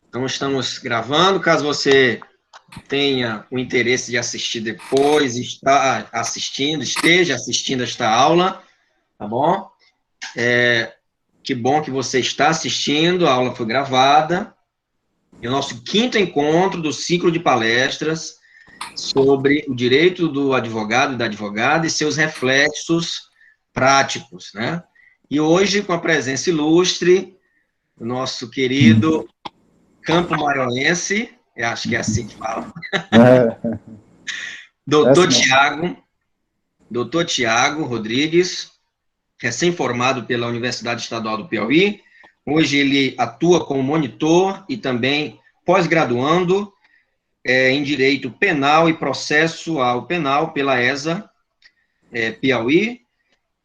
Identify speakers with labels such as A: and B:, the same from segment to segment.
A: Então, estamos gravando. Caso você tenha o interesse de assistir depois, esteja assistindo esta aula, tá bom? Que bom que você está assistindo, a aula foi gravada. É o nosso quinto encontro do ciclo de palestras sobre o direito do advogado e da advogada e seus reflexos práticos, né? E hoje, com a presença ilustre do nosso querido Campo Maiorense, eu acho que é assim que fala, doutor Tiago Rodrigues, recém-formado pela Universidade Estadual do Piauí. Hoje ele atua como monitor e também pós-graduando em Direito Penal e Processual Penal pela ESA Piauí,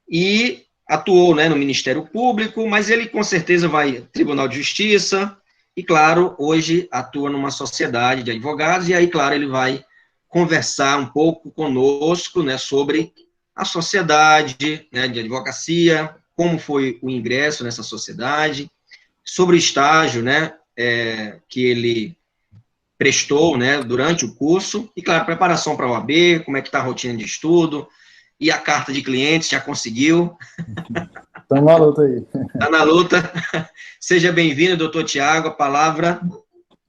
A: e atuou, né, no Ministério Público, mas ele com certeza vai ao Tribunal de Justiça, e claro, hoje atua numa sociedade de advogados, e aí, claro, ele vai conversar um pouco conosco, né, sobre a sociedade, né, de advocacia, como foi o ingresso nessa sociedade, sobre o estágio, né, que ele prestou, né, durante o curso, e claro, preparação para a OAB, como é que está a rotina de estudo, e a carta de clientes, já conseguiu?
B: Estamos na luta aí.
A: Está na luta. Seja bem-vindo, doutor Tiago, a palavra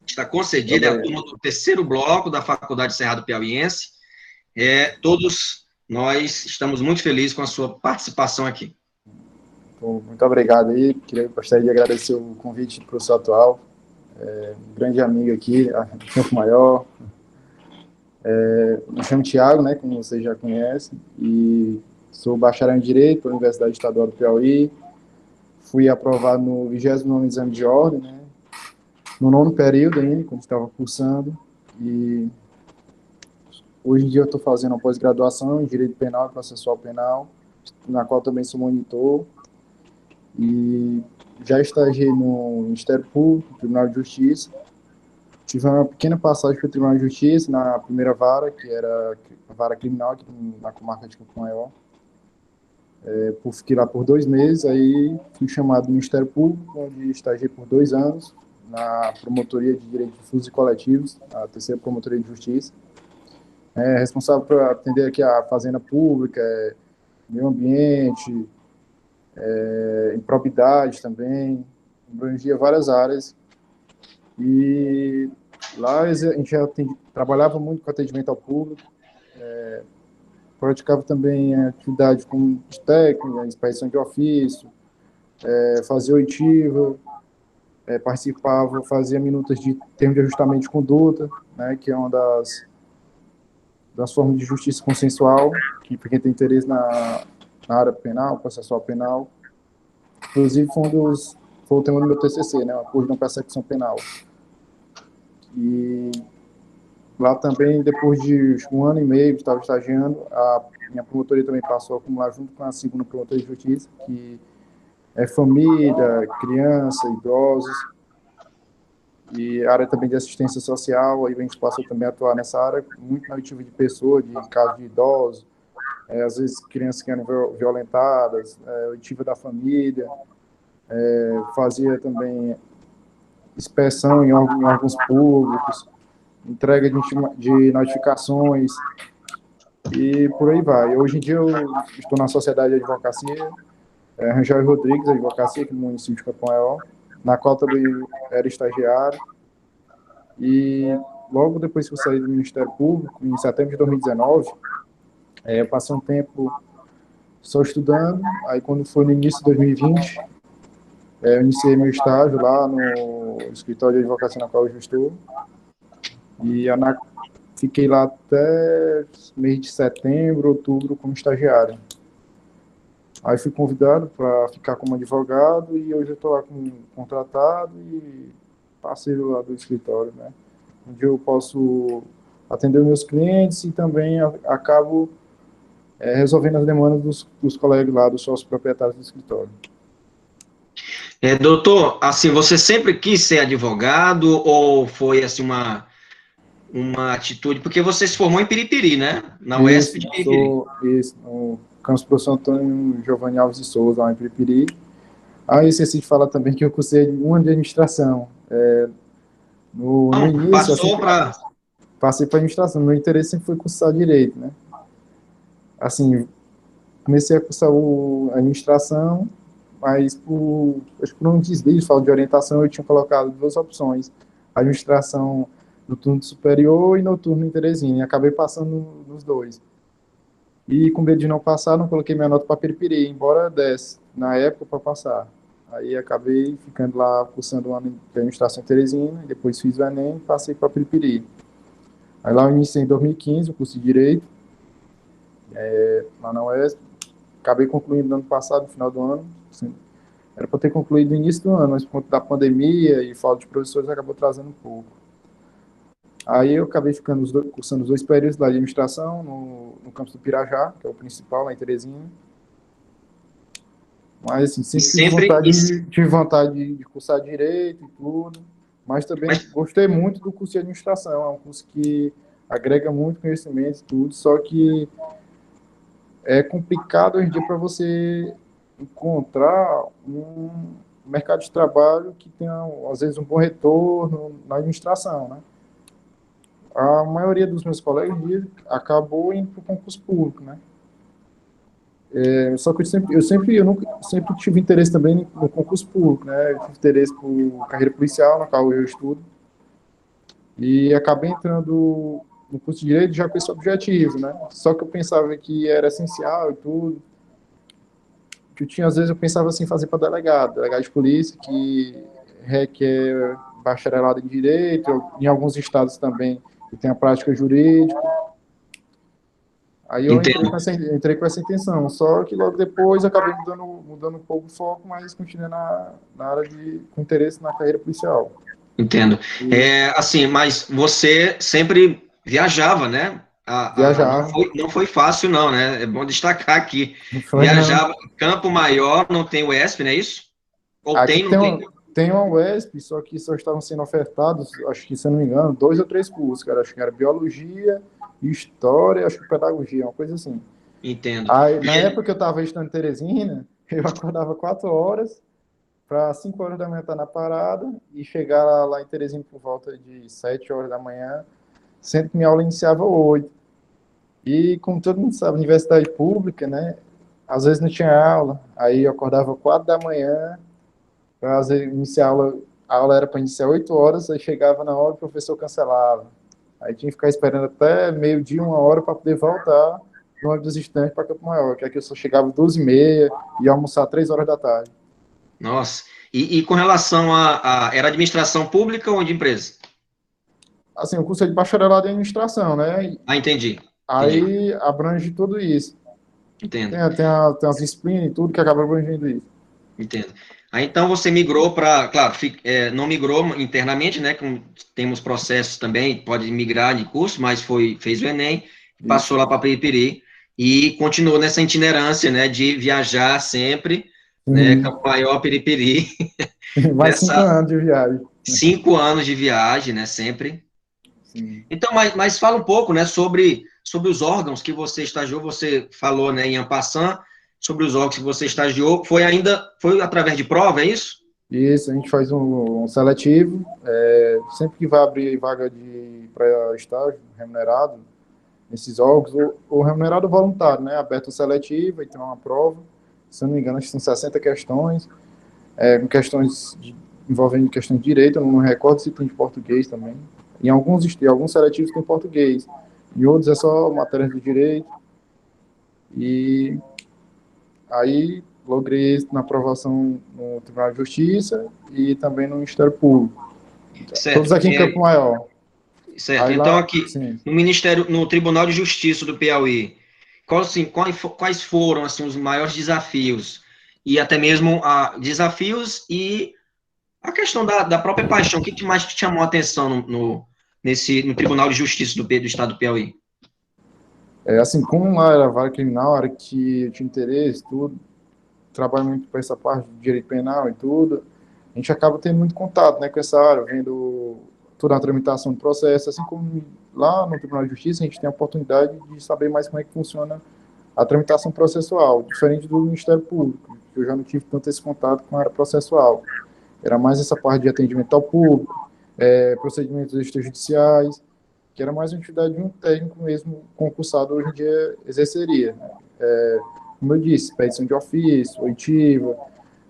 A: está concedida, é a turma do terceiro bloco da Faculdade Cerrado Piauiense. Todos nós estamos muito felizes com a sua participação aqui.
B: Muito obrigado aí, gostaria de agradecer o convite do professor atual, um grande amigo aqui, do Campo Maior. Me chamo Tiago, né, como vocês já conhecem, e sou bacharel em Direito pela Universidade Estadual do Piauí. Fui aprovado no 29º exame de ordem, né, no 9º período ainda, quando estava cursando, e hoje em dia eu estou fazendo uma pós-graduação em Direito Penal e Processual Penal, na qual também sou monitor, e já estagiei no Ministério Público, no Tribunal de Justiça. Tive uma pequena passagem pelo Tribunal de Justiça na primeira vara, que era a vara criminal aqui na comarca de Campo Maior. Fiquei lá por 2 meses, aí fui chamado do Ministério Público, onde estagiei por 2 anos, na Promotoria de Direitos Difusos e Coletivos, a terceira Promotoria de Justiça. Responsável por atender aqui a Fazenda Pública, meio ambiente, improbidade também, abrangia várias áreas. E lá a gente já trabalhava muito com atendimento ao público, praticava também atividade como de técnica, inspeção de ofício, fazia oitiva, participava, fazia minutas de termo de ajustamento de conduta, né, que é uma das formas de justiça consensual, que para quem tem interesse na área penal, processual penal. Inclusive foi o tema do meu TCC, né, o acordo de não persecução penal. E lá também, depois de 1 ano e meio que estava estagiando, a minha promotoria também passou a acumular junto com a segunda promotoria de justiça, que é família, criança, idosos, e área também de assistência social. Aí a gente passou também a atuar nessa área, muito na oitiva de pessoas, de casos de idosos, às vezes crianças que eram violentadas, oitiva da família, fazia também inspeção em órgãos públicos, entrega de notificações, e por aí vai. Hoje em dia eu estou na Sociedade de Advocacia, Rangel e Rodrigues Advocacia, aqui no município de Campo Maior, na qual também era estagiário. E logo depois que eu saí do Ministério Público, em setembro de 2019, eu passei um tempo só estudando. Aí quando foi no início de 2020, eu iniciei meu estágio lá no escritório de advocacia na qual eu estou. E fiquei lá até mês de setembro, outubro, como estagiário. Aí fui convidado para ficar como advogado e hoje eu estou lá como contratado e parceiro lá do escritório, né? Onde eu posso atender os meus clientes e também acabo resolvendo as demandas dos colegas lá, dos sócios proprietários do escritório.
A: Doutor, assim, você sempre quis ser advogado ou foi assim uma atitude, porque você se formou em Piripiri, né? Na UESP de Piripiri.
B: Isso, no campus professor Antônio Giovanni Alves de Souza, lá em Piripiri. Aí eu esqueci de falar também que eu cursei uma de administração, No
A: Não,
B: início, assim,
A: passou para...
B: passei para administração. Meu interesse sempre foi cursar direito, né? Assim, comecei a cursar a administração, mas acho que por um desvio, falta de orientação, eu tinha colocado duas opções: administração no turno superior e noturno em Teresina, e acabei passando nos dois. E com medo de não passar, não coloquei minha nota para Peripiri, embora desse na época para passar. Aí acabei ficando lá cursando um ano de administração em Teresina, depois fiz o Enem e passei para Peripiri. Aí lá eu iniciei em 2015 o curso de Direito, lá na UESP. Acabei concluindo no ano passado, no final do ano. Assim, era para ter concluído no início do ano, mas por conta da pandemia e falta de professores, acabou trazendo um pouco. Aí eu acabei ficando cursando os dois períodos da administração no campus do Pirajá, que é o principal, lá em Teresina. Mas, assim,
A: E
B: sempre
A: sempre...
B: tive vontade de cursar direito e tudo, mas também
A: Mas,
B: gostei muito do curso de administração. É um curso que agrega muito conhecimento e tudo, só que é complicado hoje em dia para você encontrar um mercado de trabalho que tenha, às vezes, um bom retorno na administração, né? A maioria dos meus colegas acabou indo para o concurso público, né? Só que eu sempre tive interesse também no concurso público, né? Eu tive interesse por carreira policial, na qual eu estudo, e acabei entrando no curso de Direito já com esse objetivo, né? Só que eu pensava que era essencial e tudo, que eu tinha, às vezes, eu pensava assim, fazer para delegado de polícia, que requer bacharelado em Direito, em alguns estados também, que tem a prática jurídica. Aí eu
A: entendo,
B: entrei com essa intenção, só que logo depois eu acabei mudando um pouco o foco, mas continuei na área com interesse na carreira policial.
A: entendo.
B: E
A: Assim, mas você sempre viajava, né? Não
B: viajar,
A: foi, não foi fácil, não, né? É bom destacar aqui.
B: não foi não.
A: Viajava em Campo Maior, não tem o ESP, não é isso? Ou
B: Aqui
A: tem, não tem?
B: tem uma UESP, só que só estavam sendo ofertados, acho que, se eu não me engano, dois ou três cursos, cara. Acho que era Biologia, História, acho que Pedagogia, uma coisa assim.
A: Entendo.
B: Aí, na
A: E,
B: época que eu estava estudando em Teresina, eu acordava 4 horas, para 5 horas da manhã estar na parada e chegar lá em Teresina por volta de 7 horas da manhã, sendo que minha aula iniciava 8. E como todo mundo sabe, universidade pública, né? Às vezes não tinha aula, aí eu acordava 4 da manhã, para iniciar a aula era para iniciar 8 horas, aí chegava na hora, o professor cancelava. Aí tinha que ficar esperando até meio-dia, 1 hora, para poder voltar no ônibus distante para Campo Maior, que aqui eu só chegava 12h30 e ia almoçar 3 horas da tarde.
A: nossa, e com relação era administração pública ou de empresa?
B: Assim, o curso é de bacharelado em administração, né?
A: Ah, entendi, entendi,
B: Aí abrange tudo isso.
A: entendo,
B: Tem as disciplinas e tudo que acaba abrangendo isso.
A: entendo. Aí então você migrou para, claro, não migrou internamente, né? Temos processos também, pode migrar de curso, mas fez o Enem, passou
B: Isso.
A: lá para Periperi e continuou nessa itinerância, né? De viajar sempre, né?
B: Sim.
A: Campo Maior, Periperi,
B: Mais
A: nessa
B: 5 anos de viagem.
A: 5 anos de viagem, né? Sempre.
B: Sim.
A: Então, mas fala um pouco, né, sobre os órgãos que você estagiou, você falou, né, em passant, sobre os órgãos que você estagiou, foi através de prova, é isso?
B: Isso, a gente faz um seletivo. Sempre que vai abrir vaga para estágio remunerado, nesses órgãos, o remunerado voluntário, né? Aberto o seletivo e tem uma prova. Se eu não me engano, acho que são 60 questões, com envolvendo questões de direito, eu não me recordo se tem de português também. Em alguns seletivos tem português, em outros é só matérias de direito. E aí logrei êxito na aprovação no Tribunal de Justiça e também no Ministério Público. Todos
A: Certo.
B: aqui em Campo Maior.
A: Certo.
B: Aí
A: Então,
B: lá,
A: aqui,
B: sim.
A: no Tribunal de Justiça do Piauí, quais foram, assim, os maiores desafios? E até mesmo desafios e a questão da própria paixão, o que mais te chamou a atenção no Tribunal de Justiça do Estado do Piauí?
B: Assim, como lá era vara criminal, era que eu tinha interesse, tudo, trabalho muito com essa parte de direito penal e tudo, a gente acaba tendo muito contato, né, com essa área, vendo toda a tramitação do processo, assim como lá no Tribunal de Justiça a gente tem a oportunidade de saber mais como é que funciona a tramitação processual, diferente do Ministério Público, que eu já não tive tanto esse contato com a área processual. Era mais essa parte de atendimento ao público, procedimentos extrajudiciais, que era mais uma atividade de um técnico mesmo concursado hoje em dia exerceria, né? Como eu disse, expedição de ofício, oitiva,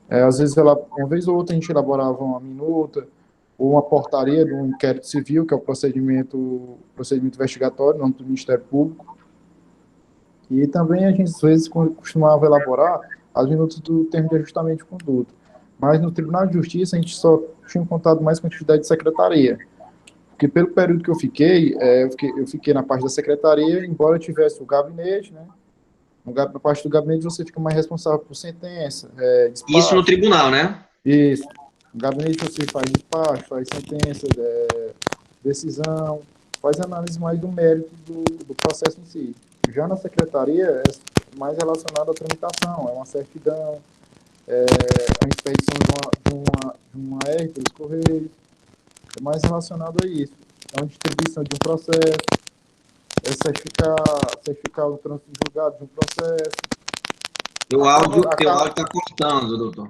B: às vezes, uma vez ou outra, a gente elaborava uma minuta ou uma portaria de um inquérito civil, que é o procedimento investigatório, no âmbito do Ministério Público. E também a gente, às vezes, costumava elaborar as minutas do termo de ajustamento de conduta. Mas no Tribunal de Justiça, a gente só tinha contato mais com a atividade de secretaria. Porque pelo período que eu fiquei na parte da secretaria, embora eu tivesse o gabinete, né? Na parte do gabinete, você fica mais responsável por sentença,
A: Isso no
B: despacho.
A: tribunal, né?
B: Isso. No gabinete você faz despacho, faz sentença, decisão, faz análise mais do mérito do processo em si. Já na secretaria é mais relacionado à tramitação, é uma certidão, a expedição de uma R pelos Correios, é mais relacionado a isso. É uma distribuição de um processo, é certificar o trânsito de julgado de um processo.
A: Teu áudio está cortando, doutor.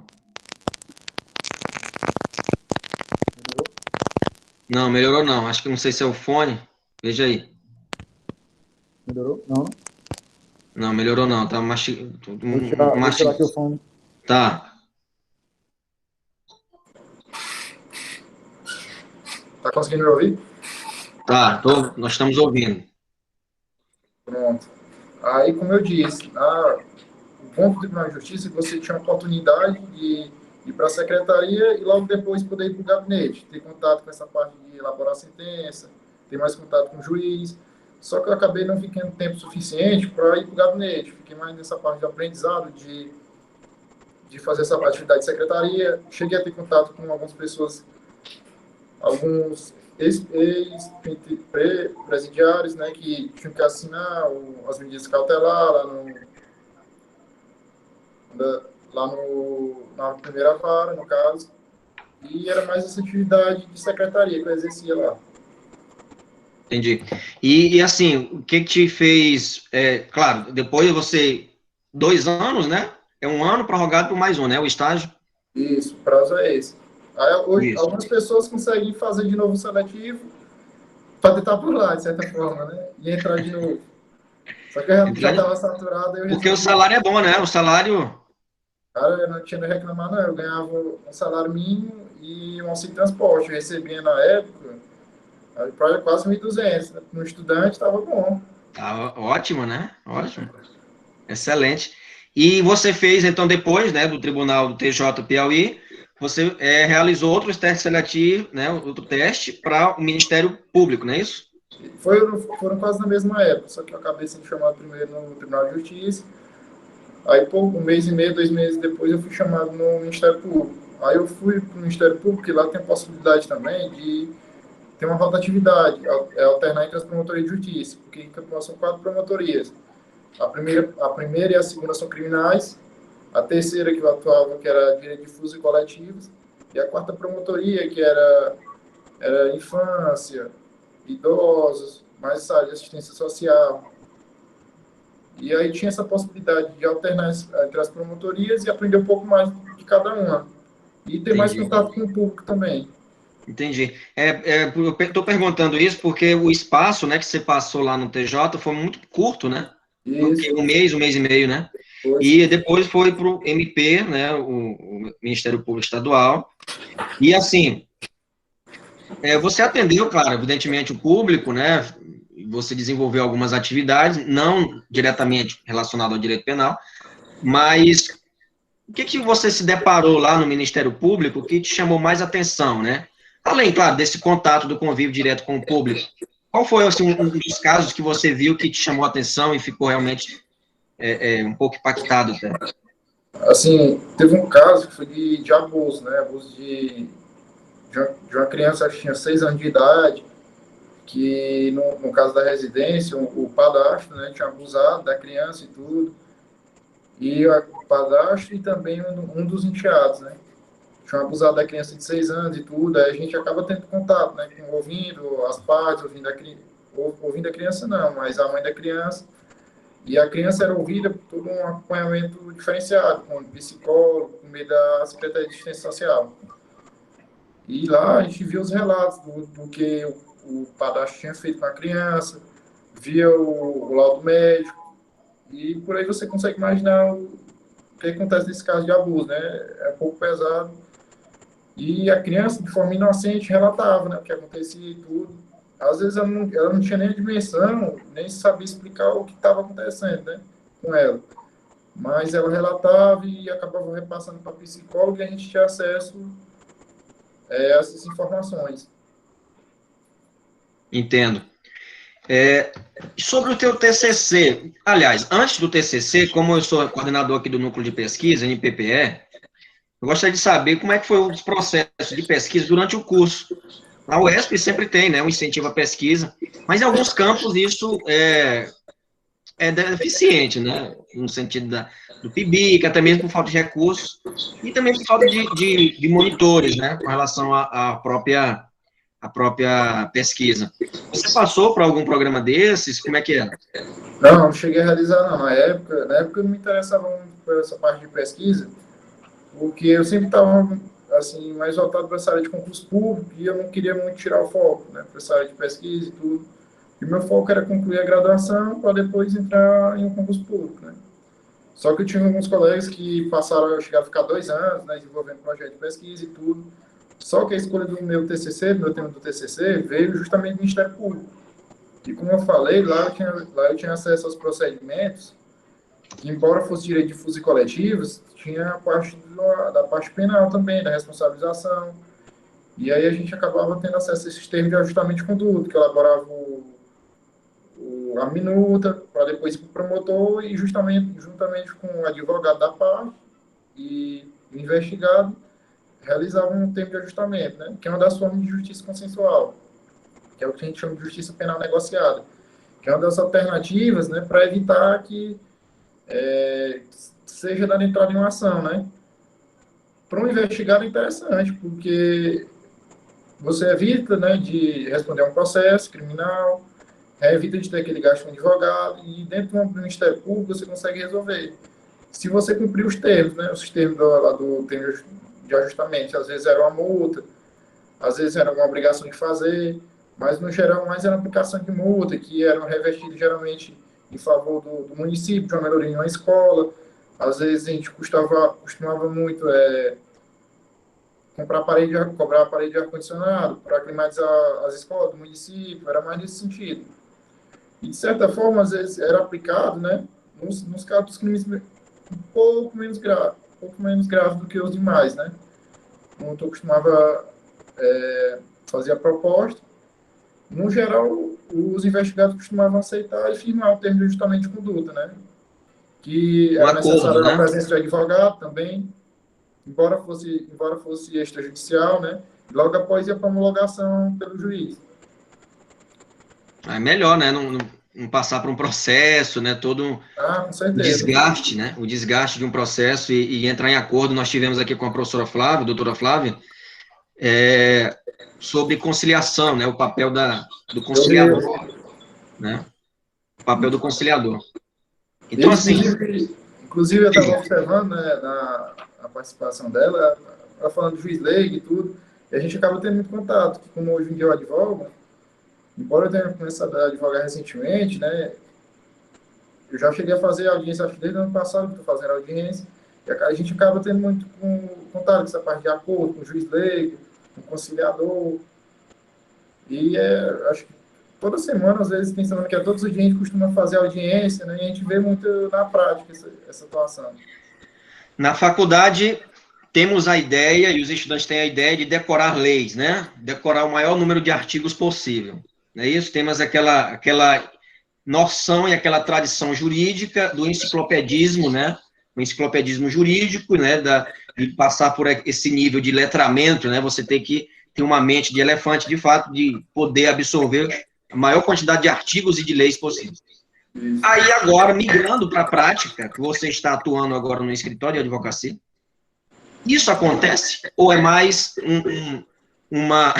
B: Entendeu?
A: Não, melhorou não. Acho que não sei se é o fone. Veja aí.
B: Melhorou? Não?
A: Não, melhorou não. Tá
B: Vou tirar aqui o fone.
A: Tá.
B: Tá conseguindo me ouvir?
A: Tá, nós estamos ouvindo.
B: Pronto. Aí, como eu disse, o bom do Tribunal de Justiça é que você tinha a oportunidade de ir para a secretaria e logo depois poder ir para o gabinete, ter contato com essa parte de elaborar a sentença, ter mais contato com o juiz. Só que eu acabei não ficando tempo suficiente para ir para o gabinete. Fiquei mais nessa parte de aprendizado, de fazer essa atividade de secretaria. Cheguei a ter contato com algumas pessoas, alguns ex-presidiários, né, que tinham que assinar as medidas cautelares na primeira vara, no caso, e era mais essa atividade de secretaria que eu exercia lá.
A: Entendi. E assim, o que te fez... claro, depois você... 2 anos, né? É um ano prorrogado por mais um, né? O estágio.
B: Isso, o prazo é esse. Aí, hoje,
A: Isso.
B: algumas pessoas conseguem fazer de novo o seletivo para tentar pular, de certa forma, né? E entrar de novo. Só que eu já estava saturado e eu
A: Porque o
B: resolvi.
A: salário é bom, né? O salário...
B: Cara, eu não tinha de reclamar, não. Eu ganhava um salário mínimo e um auxílio de transporte. Eu recebia na época quase 1.200. Né? No estudante estava bom.
A: Tá ótimo, né? Ótimo. Excelente. E você fez, então, depois, né, do Tribunal do TJ Piauí, você realizou outros testes seletivos, né, outro teste para o Ministério Público, não é isso?
B: Foram quase na mesma época, só que eu acabei sendo chamado primeiro no Tribunal de Justiça. Aí, um mês e meio, 2 meses depois, eu fui chamado no Ministério Público. Aí eu fui para o Ministério Público, e lá tem a possibilidade também de ter uma rotatividade, alternar entre as promotorias de justiça, porque em Campinas são 4 promotorias. A primeira e a segunda são criminais, a terceira que eu atuava, que era direito difuso e coletivos, e a quarta promotoria, que era infância, idosos, mais essa área de assistência social. E aí tinha essa possibilidade de alternar entre as promotorias e aprender um pouco mais de cada uma. E ter mais contato com o público também.
A: Entendi. Eu estou perguntando isso porque o espaço, né, que você passou lá no TJ foi muito curto, né?
B: Isso.
A: Um mês e meio, né? E depois foi para o MP, né, o Ministério Público Estadual. E assim, você atendeu, claro, evidentemente o público, né? Você desenvolveu algumas atividades, não diretamente relacionadas ao direito penal, mas o que você se deparou lá no Ministério Público que te chamou mais atenção, né? Além, claro, desse contato do convívio direto com o público, qual foi assim, um dos casos que você viu que te chamou a atenção e ficou realmente um pouco impactado até?
B: Assim, teve um caso que foi de abuso, né? Abuso de uma criança que tinha 6 anos de idade, que no caso da residência, o padrasto, né, tinha abusado da criança e tudo. E o padrasto e também um dos enteados, né? Tinham abusado da criança de 6 anos e tudo, aí a gente acaba tendo contato, né? Ouvindo as partes, ouvindo a criança não, mas a mãe da criança. E a criança era ouvida por todo um acompanhamento diferenciado, com psicólogo, com meio da Secretaria de Assistência Social. E lá a gente via os relatos do que o padrasto tinha feito com a criança, via o laudo médico, e por aí você consegue imaginar o que acontece nesse caso de abuso, né? É um pouco pesado. E a criança, de forma inocente, relatava, né, o que acontecia e tudo. Às vezes ela não tinha nem a dimensão, nem sabia explicar o que estava acontecendo, né, com ela. Mas ela relatava e acabava repassando para a psicóloga e a gente tinha acesso a essas informações.
A: Entendo. Sobre o teu TCC, aliás, antes do TCC, como eu sou coordenador aqui do Núcleo de Pesquisa, NPPE, eu gostaria de saber como é que foi o processo de pesquisa durante o curso. A UESP sempre tem, né, um incentivo à pesquisa, mas em alguns campos isso é deficiente, né, no sentido do PIBIC, até mesmo por falta de recursos, e também por falta de monitores, né, com relação à própria pesquisa. Você passou por algum programa desses? Como é que é?
B: Não cheguei a realizar, não. Na época eu não me interessava muito por essa parte de pesquisa, porque eu sempre estava assim, mais voltado para essa área de concurso público e eu não queria muito tirar o foco, né, para essa área de pesquisa e tudo. E meu foco era concluir a graduação para depois entrar em um concurso público, né. Só que eu tinha alguns colegas que passaram, chegaram a ficar 2 anos, né, desenvolvendo projeto de pesquisa e tudo. Só que a escolha do meu TCC, do meu tema do TCC, veio justamente do Ministério Público. E como eu falei, lá eu tinha acesso aos procedimentos que, embora fosse direito difuso e coletivos, tinha a parte da parte penal também, da responsabilização. E aí a gente acabava tendo acesso a esses termos de ajustamento de conduta, que elaborava a minuta, para depois ir para o promotor e juntamente com o advogado da parte e o investigado, realizavam um termo de ajustamento, né, que é uma das formas de justiça consensual, que é o que a gente chama de justiça penal negociada, que é uma das alternativas, né, para evitar que seja dada entrada em uma ação, né. Para um investigado é interessante, porque você evita, né, de responder a um processo criminal, evita de ter aquele gasto com advogado, e dentro do Ministério Público você consegue resolver. Se você cumprir os termos, né, os termos do termo de ajustamento, às vezes era uma multa, às vezes era uma obrigação de fazer, mas no geral mais era aplicação de multa, que eram revestidas geralmente em favor do município, de uma melhoria em uma escola. Às vezes a gente costumava muito cobrar aparelho de ar-condicionado para climatizar as escolas do município, era mais nesse sentido. E, de certa forma, às vezes era aplicado, né, nos casos dos crimes um pouco menos graves do que os demais, né. Então, eu costumava fazer a proposta. No geral, os investigados costumavam aceitar e firmar o termo de ajustamento de conduta, né, que era necessário a presença de advogado também, embora fosse extrajudicial, né, logo após a promulgação pelo juiz.
A: É melhor, né? Não passar por um processo, né? Todo
B: com certeza.
A: O desgaste, né? O desgaste de um processo e entrar em acordo. Nós tivemos aqui com a professora Flávia, doutora Flávia, sobre conciliação, né? O papel do conciliador, né? O papel do conciliador. Então, assim...
B: Inclusive, eu estava observando, né, na participação dela, ela falando do juiz leigo e tudo, e a gente acaba tendo muito contato, que como hoje em dia eu advogo, embora eu tenha começado a advogar recentemente, né, eu já cheguei a fazer audiência, acho que desde o ano passado que estou fazendo audiência, e a gente acaba tendo muito contato com essa parte de acordo, com o juiz leigo, com o conciliador, e acho que toda semana, às vezes, tem semana que todos os dias a gente costuma fazer audiência, né, e a gente vê muito na prática essa atuação.
A: Na faculdade, temos a ideia, e os estudantes têm a ideia de decorar leis, né? Decorar o maior número de artigos possível. Não é isso? Temos aquela noção e aquela tradição jurídica do enciclopedismo, né? O enciclopedismo jurídico, né? De passar por esse nível de letramento, né? Você tem que ter uma mente de elefante, de fato, de poder absorver a maior quantidade de artigos e de leis possíveis. Aí, agora, migrando para a prática, que você está atuando agora no escritório de advocacia, isso acontece? Ou é mais uma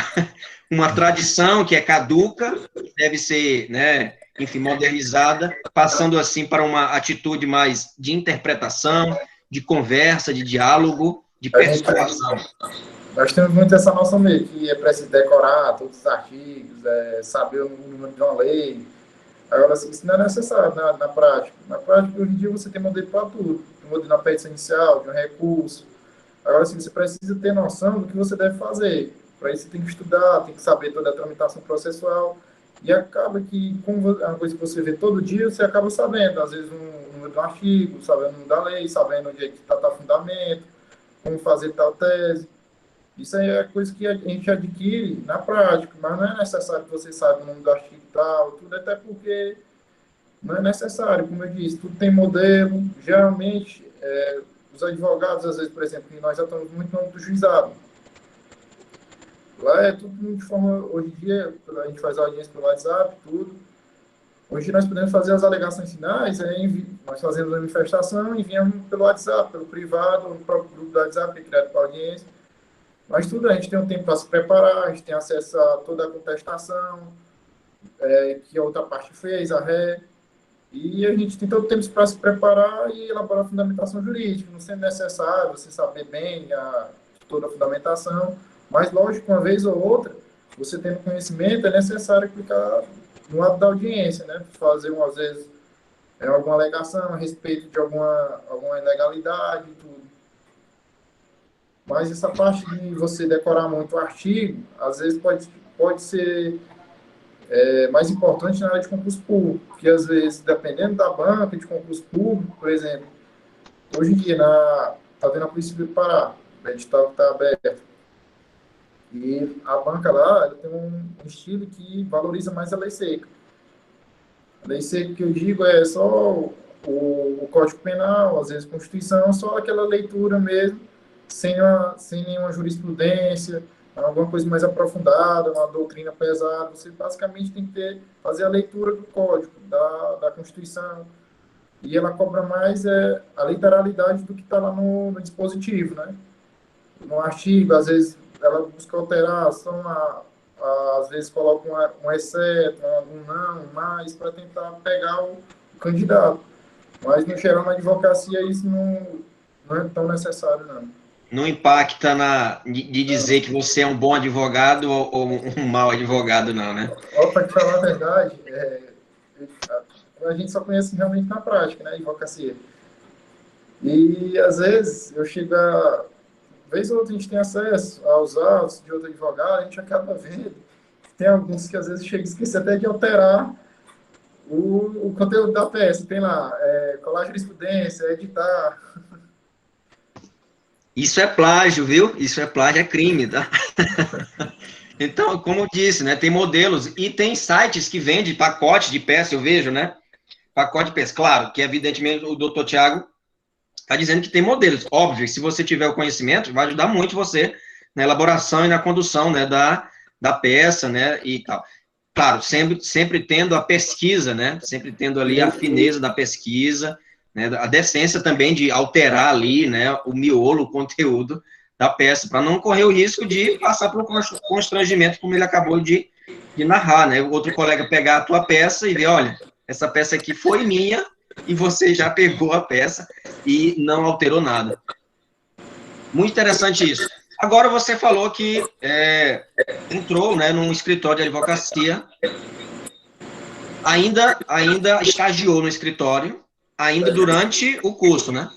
A: tradição que é caduca, que deve ser, né, enfim, modernizada, passando assim para uma atitude mais de interpretação, de conversa, de diálogo, de persuasão?
B: Nós temos muito essa noção mesmo, que é preciso decorar todos os artigos, saber o número de uma lei. Agora, assim, isso não é necessário na prática. Na prática, hoje em dia, você tem modelo para tudo. Tem modelo na petição inicial, de um recurso. Agora, assim, você precisa ter noção do que você deve fazer. Para isso, você tem que estudar, tem que saber toda a tramitação processual. E acaba que, como é uma coisa que você vê todo dia, você acaba sabendo, às vezes, um número de um artigo, sabendo o número da lei, sabendo onde é que está o fundamento, como fazer tal tese. Isso aí é coisa que a gente adquire na prática, mas não é necessário que você saiba o nome do artigo e tal, tudo, até porque não é necessário, como eu disse, tudo tem modelo. Geralmente, os advogados, às vezes, por exemplo, nós já estamos muito no âmbito do juizado. Lá é tudo de forma, hoje em dia, a gente faz audiência pelo WhatsApp, tudo. Hoje nós podemos fazer as alegações finais, nós fazemos a manifestação e enviamos pelo WhatsApp, pelo privado, no próprio grupo do WhatsApp, que é criado para audiência. Mas tudo, a gente tem um tempo para se preparar, a gente tem acesso a toda a contestação, que a outra parte fez, a ré, e a gente tem todo o tempo para se preparar e elaborar a fundamentação jurídica, não sendo necessário você saber bem toda a fundamentação, mas, lógico, uma vez ou outra, você tendo conhecimento, é necessário aplicar no ato da audiência, né? Fazer, às vezes, alguma alegação a respeito de alguma ilegalidade e tudo. Mas essa parte de você decorar muito o artigo, às vezes pode ser mais importante na área de concurso público, porque às vezes, dependendo da banca de concurso público, por exemplo, hoje em dia está vendo a Polícia do Pará, o edital que está aberto, e a banca lá ela tem um estilo que valoriza mais a lei seca. A lei seca que eu digo é só o Código Penal, às vezes Constituição, só aquela leitura mesmo, sem nenhuma jurisprudência, alguma coisa mais aprofundada, uma doutrina pesada. Você basicamente tem que fazer a leitura do Código, da Constituição, e ela cobra mais a literalidade do que está lá no dispositivo, né? No artigo, às vezes, ela busca alterar, às vezes coloca um exceto, um não, um mais, para tentar pegar o candidato. Mas, no geral, na advocacia, isso não é tão necessário, não.
A: Não impacta de dizer que você é um bom advogado ou um mau advogado, não, né?
B: Para te falar a verdade, a gente só conhece realmente na prática, né, advocacia. E, às vezes, vez ou outra a gente tem acesso aos autos de outro advogado, a gente acaba vendo. Tem alguns que, às vezes, chega a esquecer até de alterar o conteúdo da peça. Tem lá, colar jurisprudência, editar.
A: Isso é plágio, viu? Isso é plágio, é crime, tá? Então, como eu disse, né, tem modelos e tem sites que vendem pacote de peça, eu vejo, né? Pacote de peça. Claro que, evidentemente, o doutor Tiago está dizendo que tem modelos. Óbvio, se você tiver o conhecimento, vai ajudar muito você na elaboração e na condução, né, da peça, né, e tal. Claro, sempre tendo a pesquisa, né, sempre tendo ali a fineza da pesquisa, né, a decência também de alterar ali, né, o miolo, o conteúdo da peça, para não correr o risco de passar por um constrangimento, como ele acabou de narrar, né, o outro colega pegar a tua peça e ver, olha, essa peça aqui foi minha, e você já pegou a peça e não alterou nada. Muito interessante isso. Agora, você falou que entrou, né, num escritório de advocacia, ainda estagiou no escritório, ainda durante o curso, né?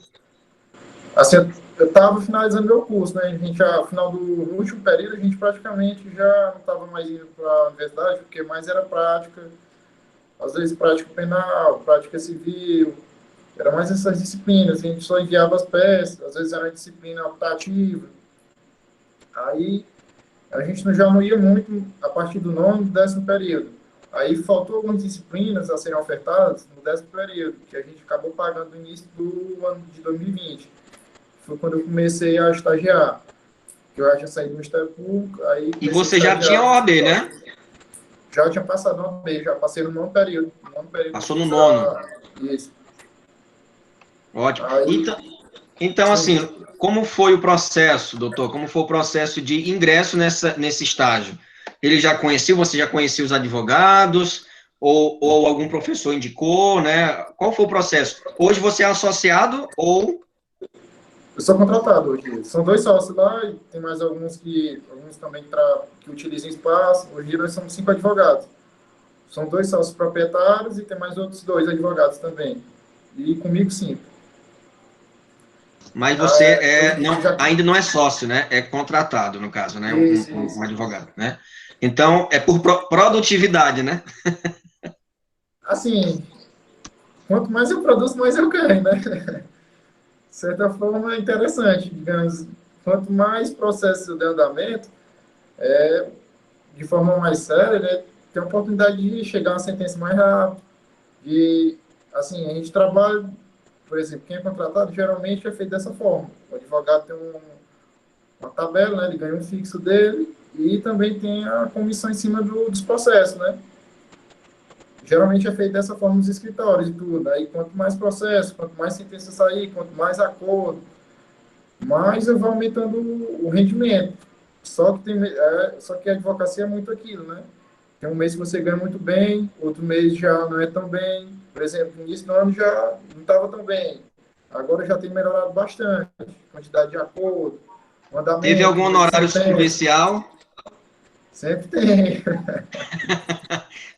B: Assim, eu estava finalizando meu curso, né? No final do último período, a gente praticamente já não estava mais indo para a universidade, porque mais era prática, às vezes prática penal, prática civil, era mais essas disciplinas, a gente só enviava as peças, às vezes era uma disciplina optativa. Aí a gente já não ia muito a partir do 9º e 10º período. Aí faltou algumas disciplinas a serem ofertadas no 10º período, que a gente acabou pagando no início do ano de 2020. Foi quando eu comecei a estagiar, que eu já tinha saído do Ministério Público. Aí
A: e você já tinha OAB, né?
B: Já tinha passado no OAB, já passei no 9º período.
A: Passou no 9º.
B: Isso.
A: Ótimo. Aí, então, assim, como foi o processo, doutor? Como foi o processo de ingresso nesse estágio? Ele já conhecia, você já conhecia os advogados? Ou algum professor indicou, né? Qual foi o processo? Hoje você é associado ou...
B: Eu sou contratado hoje. São 2 sócios lá e tem mais alguns também que utilizam espaço. Hoje nós somos 5 advogados. São 2 sócios proprietários e tem mais outros 2 advogados também. E comigo 5.
A: Mas você
B: Já...
A: ainda não é sócio, né? É contratado, no caso, né?
B: Isso.
A: Um advogado, né? Então, é por produtividade, né?
B: Assim, quanto mais eu produzo, mais eu ganho, né? De certa forma, é interessante, digamos. Quanto mais processo de andamento, de forma mais séria, né, tem a oportunidade de chegar a uma sentença mais rápido. E, assim, a gente trabalha, por exemplo, quem é contratado geralmente é feito dessa forma. O advogado tem uma tabela, né, ele ganha um fixo dele e também tem a comissão em cima dos processos, né? Geralmente é feito dessa forma nos escritórios e tudo. Aí, quanto mais processo, quanto mais sentença sair, quanto mais acordo, mais vai aumentando o rendimento. Só que a advocacia é muito aquilo, né? Tem um mês que você ganha muito bem, outro mês já não é tão bem. Por exemplo, no início do ano já não estava tão bem. Agora já tem melhorado bastante. Quantidade de acordo,
A: Teve
B: mandamento,
A: algum
B: número de
A: honorário
B: sentença.
A: sucumbencial
B: Sempre tem.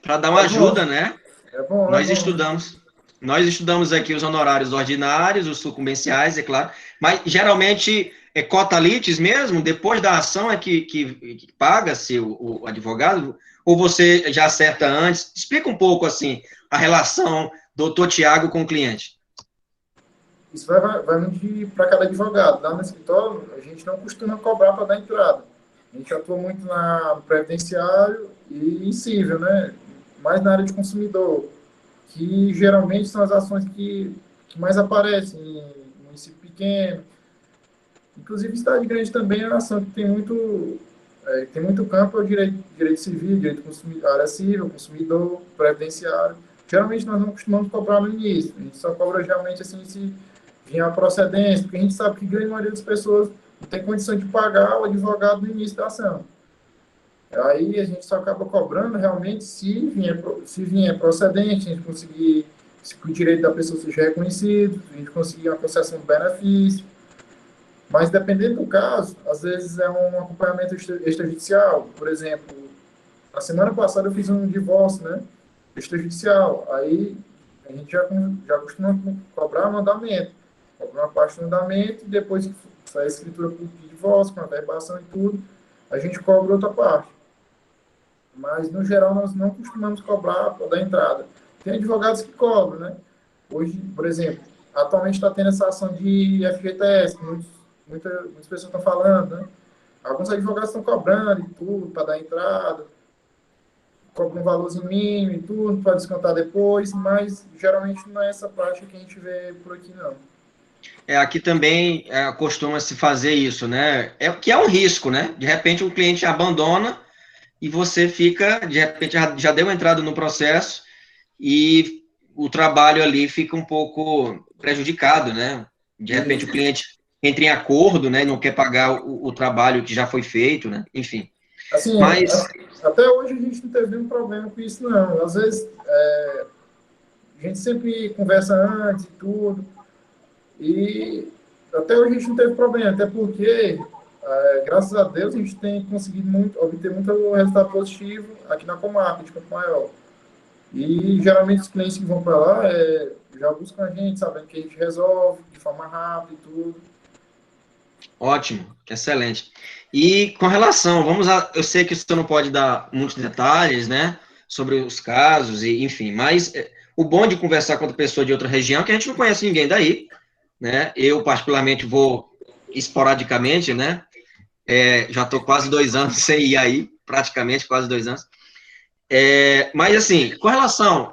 A: para dar uma
B: É bom,
A: ajuda, né?
B: é bom, é
A: Nós
B: bom.
A: estudamos. Nós estudamos aqui os honorários ordinários, os sucumbenciais, é claro, mas geralmente é cota litis mesmo, depois da ação é que paga-se o advogado, ou você já acerta antes? Explica um pouco, assim, a relação do doutor Tiago com o cliente.
B: Isso vai muito para cada advogado. Lá no escritório, a gente não costuma cobrar para dar entrada. A gente atua muito no previdenciário e em civil, né? Mais na área de consumidor, que geralmente são as ações que mais aparecem em município pequeno. Inclusive, em cidade grande também é uma ação que tem muito campo, é o direito civil, direito consumidor, área civil, consumidor, previdenciário. Geralmente nós não costumamos cobrar no início, a gente só cobra geralmente assim se vier a procedência, porque a gente sabe que a grande maioria das pessoas não tem condição de pagar o advogado no início da ação. Aí a gente só acaba cobrando realmente se vier procedente, a gente conseguir, se o direito da pessoa seja reconhecido, a gente conseguir uma concessão de benefício. Mas dependendo do caso, às vezes é um acompanhamento extrajudicial. Por exemplo, na semana passada eu fiz um divórcio, né? Extrajudicial. Aí a gente já costuma cobrar mandamento. Cobrar uma parte do mandamento e depois que sai a escritura de divórcio, com a verbação e tudo, a gente cobra outra parte. Mas, no geral, nós não costumamos cobrar para dar entrada. Tem advogados que cobram, né? Hoje, por exemplo, atualmente está tendo essa ação de FGTS, que muitas pessoas estão falando, né? Alguns advogados estão cobrando e tudo para dar entrada, cobram um valorzinho mínimo e tudo para descontar depois, mas geralmente não é essa prática que a gente vê por aqui, não.
A: Aqui também costuma se fazer isso, né? Que é um risco, né? De repente o cliente abandona e você fica, de repente, já deu entrada no processo e o trabalho ali fica um pouco prejudicado, né? De repente o
B: E,
A: cliente entra em acordo, né? E não quer pagar o trabalho que já foi feito, né? Enfim.
B: assim,
A: Mas
B: até hoje a gente não teve nenhum problema com isso, não. Às vezes, a gente sempre conversa antes e tudo, e até hoje a gente não teve problema, até porque, graças a Deus, a gente tem conseguido obter muito resultado positivo aqui na comarca de Campo Maior. E geralmente os clientes que vão para lá já buscam a gente, sabendo que a gente resolve de forma rápida e tudo.
A: ótimo, excelente. E com relação, eu sei que você não pode dar muitos detalhes, né, sobre os casos e enfim, mas o bom de conversar com outra pessoa de outra região é que a gente não conhece ninguém daí, né? Eu particularmente vou esporadicamente, né? Já estou quase 2 anos sem ir aí, praticamente quase 2 anos. Mas assim, com relação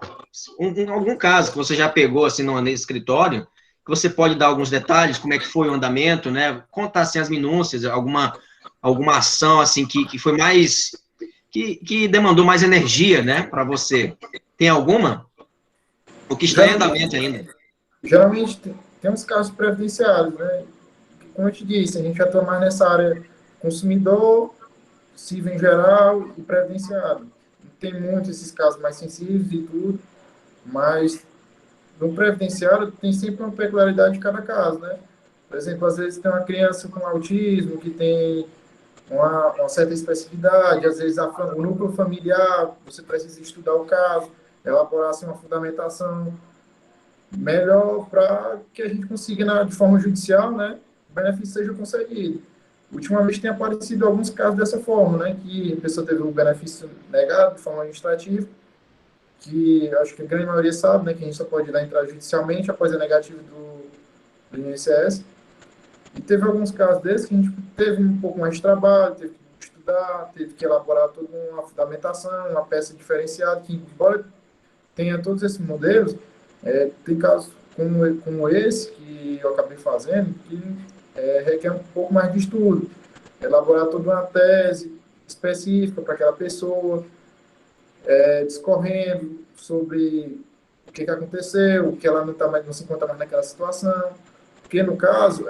A: algum caso que você já pegou assim no escritório, que você pode dar alguns detalhes, como é que foi o andamento, né? Contar assim as minúcias, alguma ação assim que foi mais que demandou mais energia, né, para você. Tem alguma? O que está em
B: Geralmente,
A: andamento ainda?
B: geralmente tem uns casos previdenciários, né? Como eu te disse, a gente atua mais nessa área consumidor, civil em geral e previdenciário. Tem muitos esses casos mais sensíveis e tudo, mas no previdenciário tem sempre uma peculiaridade de cada caso, né? Por exemplo, às vezes tem uma criança com autismo que tem uma certa especificidade, às vezes o núcleo familiar, você precisa estudar o caso, elaborar assim, uma fundamentação melhor para que a gente consiga, de forma judicial, né, o benefício seja concedido. Ultimamente tem aparecido alguns casos dessa forma, né, que a pessoa teve o benefício negado de forma administrativa, que acho que a grande maioria sabe, né, que a gente só pode dar entrada judicialmente após a negativa do INSS. E teve alguns casos desses que a gente teve um pouco mais de trabalho, teve que estudar, teve que elaborar toda uma fundamentação, uma peça diferenciada, que embora tenha todos esses modelos, tem casos como esse que eu acabei fazendo, que requer um pouco mais de estudo, elaborar toda uma tese específica para aquela pessoa, discorrendo sobre o que aconteceu, que ela não se encontra mais naquela situação, porque no caso,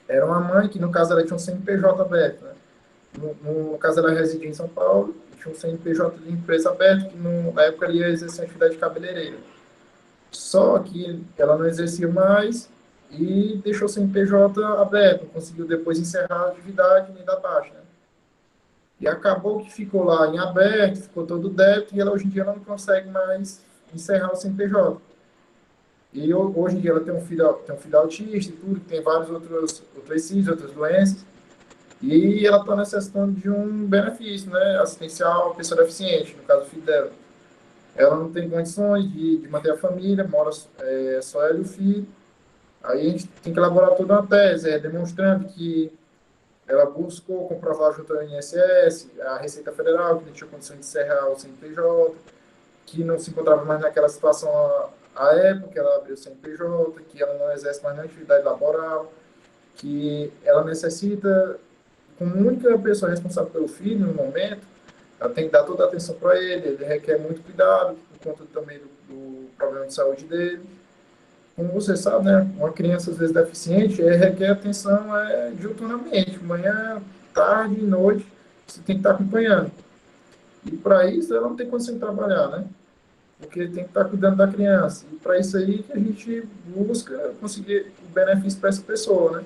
B: era uma mãe que no caso ela tinha um CNPJ aberto, né? No caso ela residia em São Paulo, tinha um CNPJ de empresa aberto, que na época ela ia exercer a atividade de cabeleireira. Só que ela não exercia mais e deixou o CNPJ aberto, não conseguiu depois encerrar a atividade nem dar baixa, né? E acabou que ficou lá em aberto, ficou todo débito, e ela hoje em dia ela não consegue mais encerrar o CNPJ. E hoje em dia ela tem um filho autista e tudo, tem vários outros CIS, outras doenças, e ela está necessitando de um benefício, né, assistencial à pessoa deficiente, no caso do filho dela. Ela não tem condições de manter a família, mora só ela e o filho. Aí a gente tem que elaborar toda uma tese, demonstrando que ela buscou comprovar junto ao INSS, a Receita Federal, que não tinha condição de encerrar o CNPJ, que não se encontrava mais naquela situação à época, ela abriu o CNPJ, que ela não exerce mais nenhuma atividade laboral, que ela necessita, como única pessoa responsável pelo filho no momento, ela tem que dar toda a atenção para ele requer muito cuidado, por conta também do problema de saúde dele. Como você sabe, né, uma criança às vezes deficiente requer atenção diuturnamente, manhã, tarde e noite, você tem que estar acompanhando. E para isso ela não tem condição de trabalhar, né? Porque tem que estar cuidando da criança. E para isso aí que a gente busca conseguir o benefício para essa pessoa, né?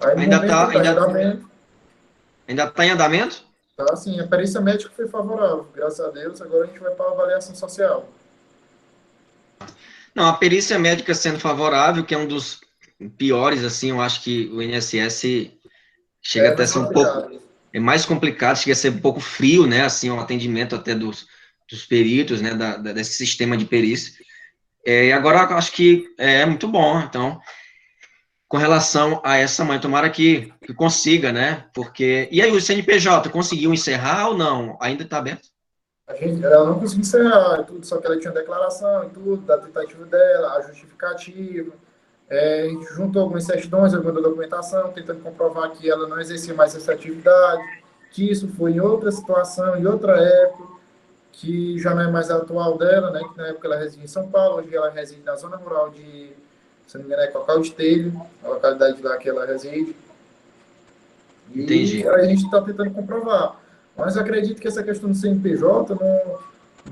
B: Aí no
A: Ainda
B: momento
A: está
B: está em andamento,
A: ainda tá em andamento?
B: tá assim, a perícia médica foi favorável, graças a Deus, agora a gente vai para a avaliação social.
A: Não, a perícia médica sendo favorável, que é um dos piores, assim, eu acho que o INSS chega até a
B: Mais
A: ser um pouco,
B: complicado.
A: é mais complicado, chega a ser um pouco frio, né, assim, o atendimento até dos peritos, né, desse sistema de perícia. E agora eu acho que é muito bom, então, com relação a essa mãe, tomara que consiga, né, porque... E aí, o CNPJ, conseguiu encerrar ou não? Ainda está aberto?
B: Ela não conseguiu encerrar, tudo, só que ela tinha declaração e tudo, da tentativa dela, a justificativa, a gente juntou algumas certidões, alguma documentação, tentando comprovar que ela não exercia mais essa atividade, que isso foi em outra situação, em outra época, que já não é mais a atual dela, né, que na época ela residia em São Paulo, hoje ela reside na zona rural se não me engano, é Cocal de Telho, a localidade lá que ela reside, e
A: Entendi.
B: a gente está tentando comprovar. Mas acredito que essa questão do CNPJ não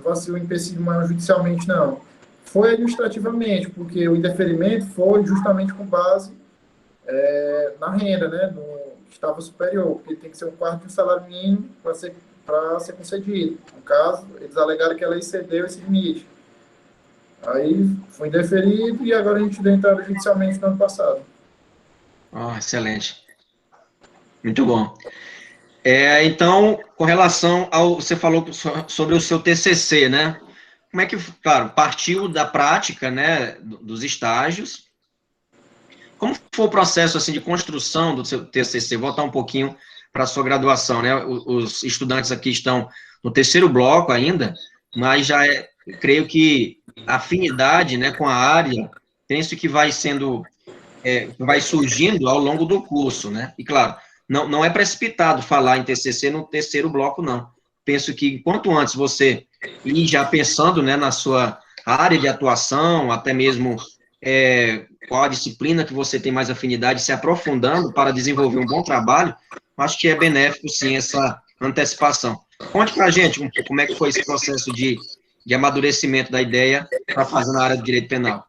B: vai ser um empecilho mais judicialmente, não. Foi administrativamente, porque o indeferimento foi justamente com base na renda, né, no que estava superior, porque tem que ser um quarto de um salário mínimo para ser concedido. No caso, eles alegaram que ela excedeu esse limite. Aí foi indeferido e agora a gente deu entrada judicialmente no ano passado.
A: Oh, excelente. Muito bom. Então, com relação ao... Você falou sobre o seu TCC, né? Como é que, claro, partiu da prática, né, dos estágios. Como foi o processo, assim, de construção do seu TCC? Voltar um pouquinho para a sua graduação, né? Os estudantes aqui estão no terceiro bloco ainda, mas já creio que a afinidade, né, com a área, penso que vai sendo... vai surgindo ao longo do curso, né? E, claro, não é precipitado falar em TCC no terceiro bloco, não. Penso que, quanto antes você ir já pensando, né, na sua área de atuação, até mesmo qual a disciplina que você tem mais afinidade, se aprofundando para desenvolver um bom trabalho, acho que é benéfico, sim, essa antecipação. Conte para a gente como é que foi esse processo de amadurecimento da ideia para fazer na área do direito penal.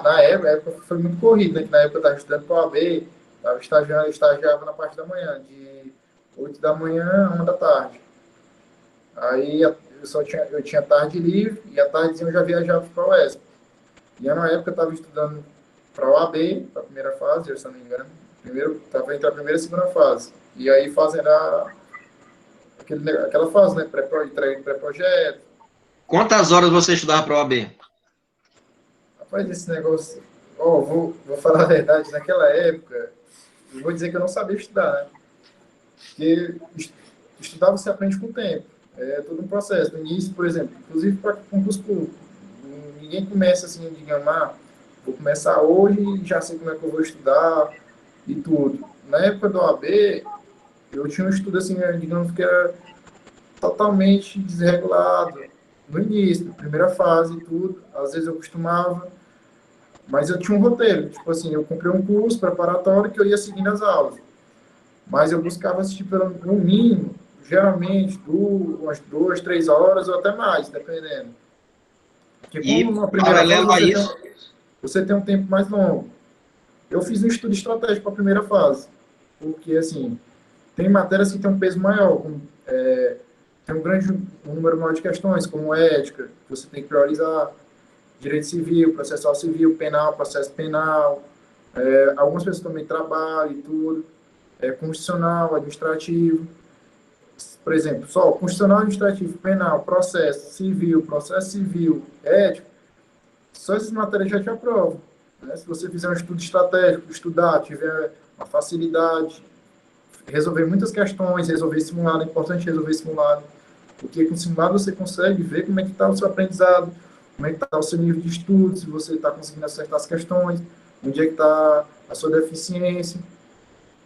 B: na época foi muito corrido, né? Que na época eu estava estudando para o AB, estava estagiava na parte da manhã, de 8 da manhã a 1 da tarde. Aí eu tinha tarde livre e à tardezinha eu já viajava para o UESP. E na época eu estava estudando para o AB, para a primeira fase, se eu não me engano. Estava entre a primeira e a segunda fase. E aí fazendo aquela fase, né? Pré-projeto.
A: Quantas horas você estudava para a OAB?
B: Rapaz, esse negócio. Vou falar a verdade, naquela época, eu vou dizer que eu não sabia estudar, né? Porque estudar você aprende com o tempo. É todo um processo. No início, por exemplo, inclusive para concurso público, ninguém começa assim, digamos, vou começar hoje e já sei como é que eu vou estudar e tudo. Na época do OAB, eu tinha um estudo assim, digamos que era totalmente desregulado. No início, primeira fase e tudo, às vezes eu costumava, mas eu tinha um roteiro. Tipo assim, eu comprei um curso preparatório que eu ia seguindo as aulas. Mas eu buscava assistir no mínimo, geralmente, umas 2, 3 horas ou até mais, dependendo. Porque como
A: E,
B: na primeira fase
A: paralelo a isso,
B: você tem um tempo mais longo. Eu fiz um estudo estratégico para a primeira fase, porque, assim, tem matérias que têm um peso maior, tem um número maior de questões, como ética, que você tem que priorizar, direito civil, processual civil, penal, processo penal, algumas pessoas também trabalham e tudo, constitucional, administrativo, por exemplo, só constitucional, administrativo, penal, processo civil, ético, só essas matérias já te aprovam. Né? Se você fizer um estudo estratégico, estudar, tiver uma facilidade, resolver muitas questões, resolver simulado, é importante resolver simulado, porque com simulado você consegue ver como é que está o seu aprendizado, como é que está o seu nível de estudo, se você está conseguindo acertar as questões, onde é que está a sua deficiência.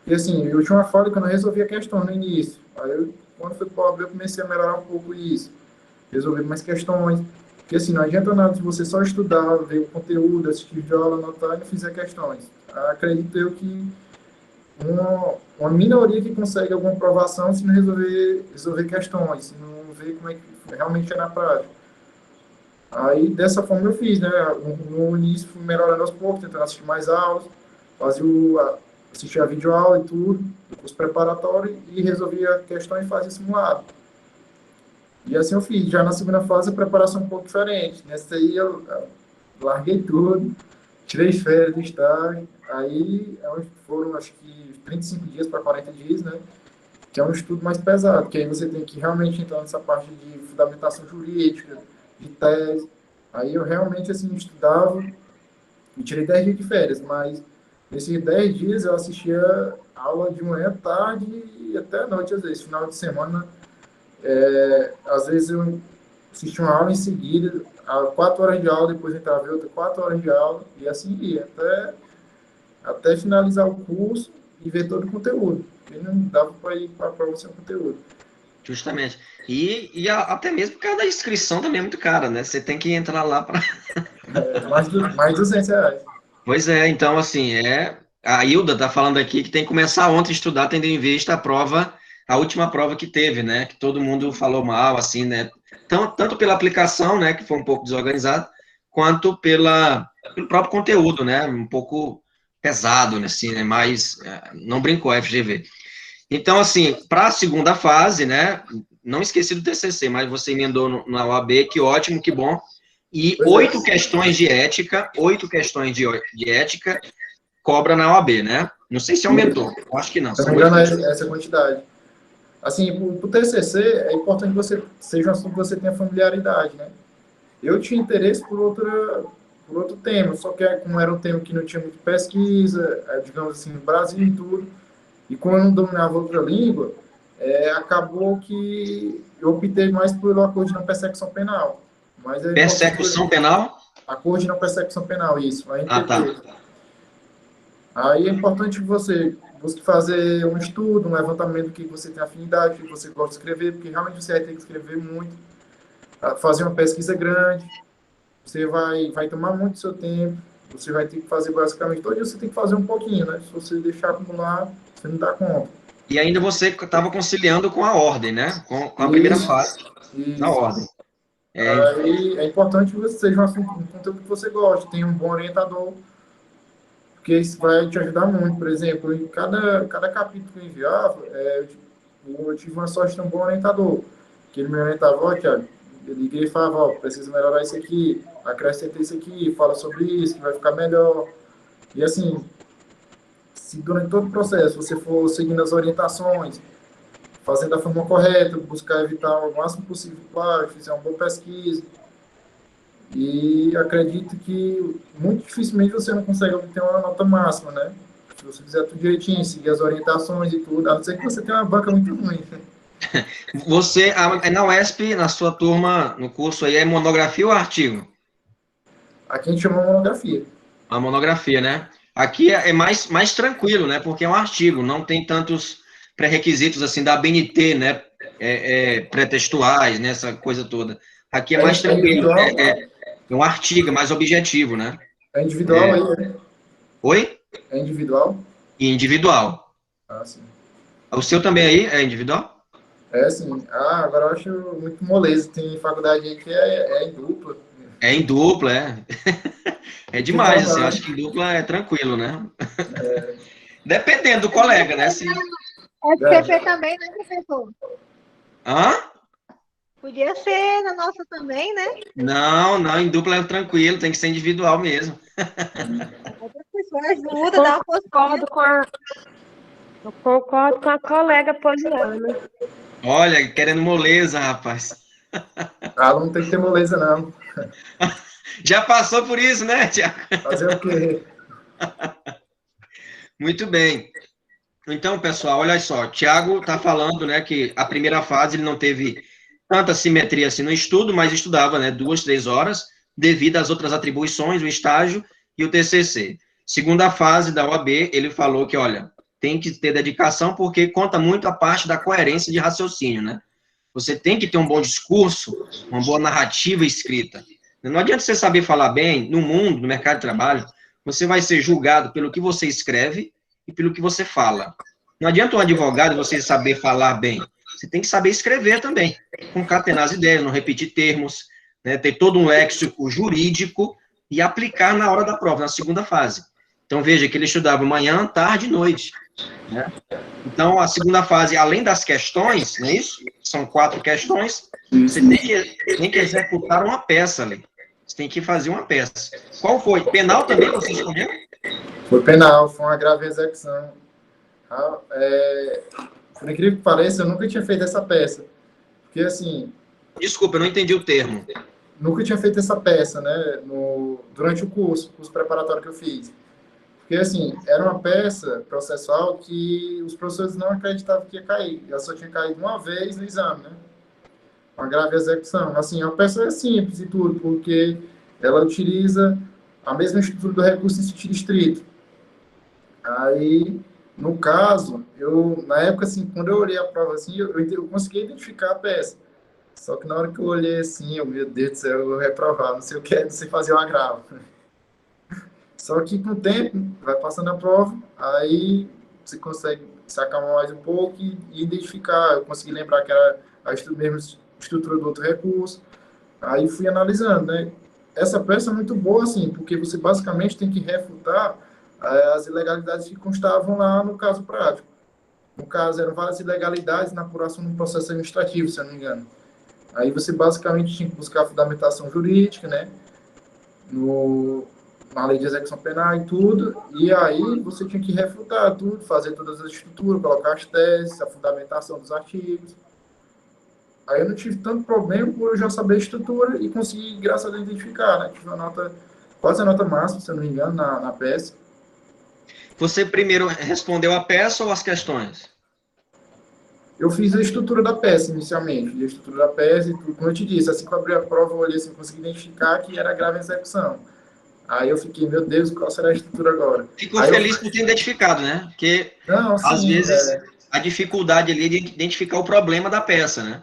B: E assim, eu tinha uma falha que eu não resolvia a questão no início. Aí, quando foi para o AB, eu comecei a melhorar um pouco isso, resolver mais questões. Porque assim, não adianta nada se você só estudar, ver o conteúdo, assistir de aula, anotar e não fizer questões. Acredito eu que uma minoria que consegue alguma aprovação se não resolver questões, se não ver como é que realmente é na prática. Aí, dessa forma, eu fiz, né? No início, fui melhorando aos poucos, tentando assistir mais aulas, assistia a videoaula e tudo, do curso preparatório, e resolvia questões e fazia simulado. E assim eu fiz. Já na segunda fase, a preparação um pouco diferente. Nessa aí, eu larguei tudo, tirei férias do estágio, aí foram, acho que, 35 dias para 40 dias, né? Que é um estudo mais pesado, que aí você tem que realmente entrar nessa parte de fundamentação jurídica, de tese. Aí eu realmente, assim, estudava e tirei 10 dias de férias, mas nesses 10 dias eu assistia aula de manhã, tarde e até à noite, às vezes. Final de semana, às vezes eu assistia uma aula em seguida, 4 horas de aula, depois entrava outra 4 horas de aula, e assim ia, até finalizar o curso e ver todo o conteúdo. Porque não dava para ir para a prova sem conteúdo.
A: justamente. Até mesmo por causa da inscrição também é muito cara, né? Você tem que entrar lá para.
B: Mais R$ 200.
A: Pois é, então, assim, a Hilda está falando aqui que tem que começar ontem a estudar, tendo em vista a última prova que teve, né? Que todo mundo falou mal, assim, né? Tanto pela aplicação, né? Que foi um pouco desorganizada, quanto pelo próprio conteúdo, né? Um pouco pesado, né? Assim, né? Mas não brincou a FGV. Então, assim, para a segunda fase, né? Não esqueci do TCC, mas você emendou na OAB, que ótimo, que bom. E 8 questões de ética, 8 questões de ética cobra na OAB, né? Não sei se aumentou, eu acho que não.
B: Se não
A: São
B: me
A: 8
B: engano, é
A: questões.
B: essa quantidade. Assim, para o TCC, é importante que você seja um assunto que você tenha familiaridade, né? Eu tinha interesse por outro tema, só que como era um tema que não tinha muita pesquisa, digamos assim, no Brasil e tudo, e como eu não dominava outra língua, acabou que eu optei mais pelo acordo de não persecução penal. Mas é importante,
A: Persecução penal?
B: acordo de não persecução penal, isso, a
A: Ah, tá.
B: NPP. Aí é importante que você busque fazer um estudo, um levantamento do que você tem afinidade, do que você gosta de escrever, porque realmente você vai ter que escrever muito, fazer uma pesquisa grande, você vai tomar muito do seu tempo, você vai ter que fazer basicamente todo dia, você tem que fazer um pouquinho, né? Se você deixar acumular, você não dá conta.
A: E ainda você estava conciliando com a ordem, né? Com a primeira
B: Isso,
A: fase, na
B: isso.
A: ordem.
B: Aí é importante que você seja um conteúdo que você goste, tenha um bom orientador, porque isso vai te ajudar muito. Por exemplo, em cada capítulo que eu enviava, eu tive uma sorte de ter um bom orientador, que ele me orientava: ó, Thiago, eu liguei e falava: ó, preciso melhorar isso aqui, acrescenta isso aqui, fala sobre isso, que vai ficar melhor. E assim, se durante todo o processo você for seguindo as orientações, fazendo da forma correta, buscar evitar o máximo possível o plágio, fizer uma boa pesquisa, e acredito que muito dificilmente você não consegue obter uma nota máxima, né? Se você fizer tudo direitinho, seguir as orientações e tudo, a não ser que você tenha uma banca muito ruim.
A: Você, na UESP, na sua turma, no curso aí, é monografia ou artigo?
B: Aqui a gente chama monografia.
A: A monografia, né? Aqui é mais tranquilo, né? Porque é um artigo, não tem tantos pré-requisitos assim da ABNT, né? Pré-textuais, né? Essa coisa toda. Aqui é mais
B: É
A: tranquilo,
B: individual?
A: é um artigo, é mais objetivo, né?
B: É individual aí, né?
A: Oi?
B: É individual?
A: E individual.
B: Ah, sim.
A: O seu também aí é individual?
B: É, sim. Ah, agora eu acho muito moleza. Tem faculdade aí que é em dupla.
A: É em dupla, é. É
B: Tem que
A: demais, assim, eu
B: trabalhar.
A: acho que em dupla é tranquilo, né? Dependendo do colega, né? Se...
C: SPP também, né, professor?
A: Hã?
C: Podia ser na nossa também, né?
A: Não, em dupla é tranquilo, tem que ser individual mesmo.
C: O professor ajuda, dá uma forcinha.
D: Eu concordo com a colega Poliana.
A: Olha, querendo moleza, rapaz.
B: Aluno não tem que ter moleza, não.
A: Já passou por isso, né, Tiago?
B: Fazer o quê?
A: Muito bem. Então, pessoal, olha só, o Tiago está falando, né, que a primeira fase ele não teve tanta simetria assim no estudo, mas estudava, né, 2, 3 horas, devido às outras atribuições, o estágio e o TCC. Segunda fase da OAB, ele falou que, olha, tem que ter dedicação porque conta muito a parte da coerência de raciocínio, né? Você tem que ter um bom discurso, uma boa narrativa escrita. Não adianta você saber falar bem no mundo, no mercado de trabalho, você vai ser julgado pelo que você escreve e pelo que você fala. Não adianta um advogado você saber falar bem, você tem que saber escrever também, concatenar as ideias, não repetir termos, né, ter todo um léxico jurídico e aplicar na hora da prova, na segunda fase. Então, veja que ele estudava manhã, tarde e noite. Né? Então, a segunda fase, além das questões, não é isso? São 4 questões, você tem que executar uma peça ali. Você tem que fazer uma peça. Qual foi? Penal também você escolheu?
B: Foi penal, foi uma grave execução. Por incrível que pareça, eu nunca tinha feito essa peça. Porque, assim,
A: Desculpa, eu não entendi o termo.
B: nunca tinha feito essa peça, né, durante o curso preparatório que eu fiz. Porque, assim, era uma peça processual que os professores não acreditavam que ia cair. Ela só tinha caído uma vez no exame, né? Uma grave execução. Assim, a peça é simples e tudo, porque ela utiliza a mesma estrutura do recurso em sentido estrito. Aí, no caso, na época, assim, quando eu olhei a prova, assim, eu consegui identificar a peça. Só que na hora que eu olhei, assim, meu Deus do céu, eu vou reprovar, não sei o que é, não sei fazer um agravo. Só que com o tempo, vai passando a prova, aí você consegue se acalmar mais um pouco e identificar. Eu consegui lembrar que era mesma estrutura do outro recurso. Aí fui analisando, né? Essa peça é muito boa, assim, porque você basicamente tem que refutar as ilegalidades que constavam lá no caso prático. No caso, eram várias ilegalidades na apuração do processo administrativo, se eu não me engano. Aí você basicamente tinha que buscar a fundamentação jurídica, né? Na lei de execução penal e tudo, e aí você tinha que refutar tudo, fazer todas as estruturas, colocar as teses, a fundamentação dos artigos. Aí eu não tive tanto problema por eu já saber a estrutura e conseguir, graças a Deus, identificar, né? Tive uma nota, quase a nota máxima, se eu não me engano, na peça.
A: Você primeiro respondeu a peça ou as questões?
B: Eu fiz a estrutura da peça, inicialmente. Fiz a estrutura da peça e tudo. Como eu te disse, assim que eu abri a prova, eu olhei assim, consegui identificar que era grave execução. Aí eu fiquei, meu Deus, qual será a estrutura agora?
A: Ficou
B: Aí
A: feliz por ter identificado, né? Porque,
B: não,
A: às
B: sim,
A: vezes, a dificuldade ali é de identificar o problema da peça, né?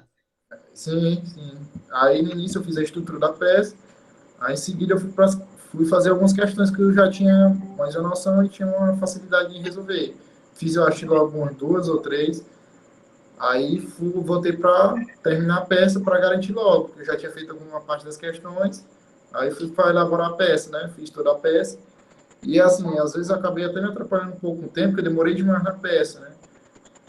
B: sim, sim. Aí no início eu fiz a estrutura da peça, aí em seguida eu fui fazer algumas questões que eu já tinha mais a noção e tinha uma facilidade em resolver. Fiz, eu acho, algumas 2 ou 3. Aí voltei para terminar a peça para garantir logo, porque eu já tinha feito alguma parte das questões, aí fui para elaborar a peça, né? Fiz toda a peça. E assim, às vezes eu acabei até me atrapalhando um pouco no tempo, porque eu demorei demais na peça, né?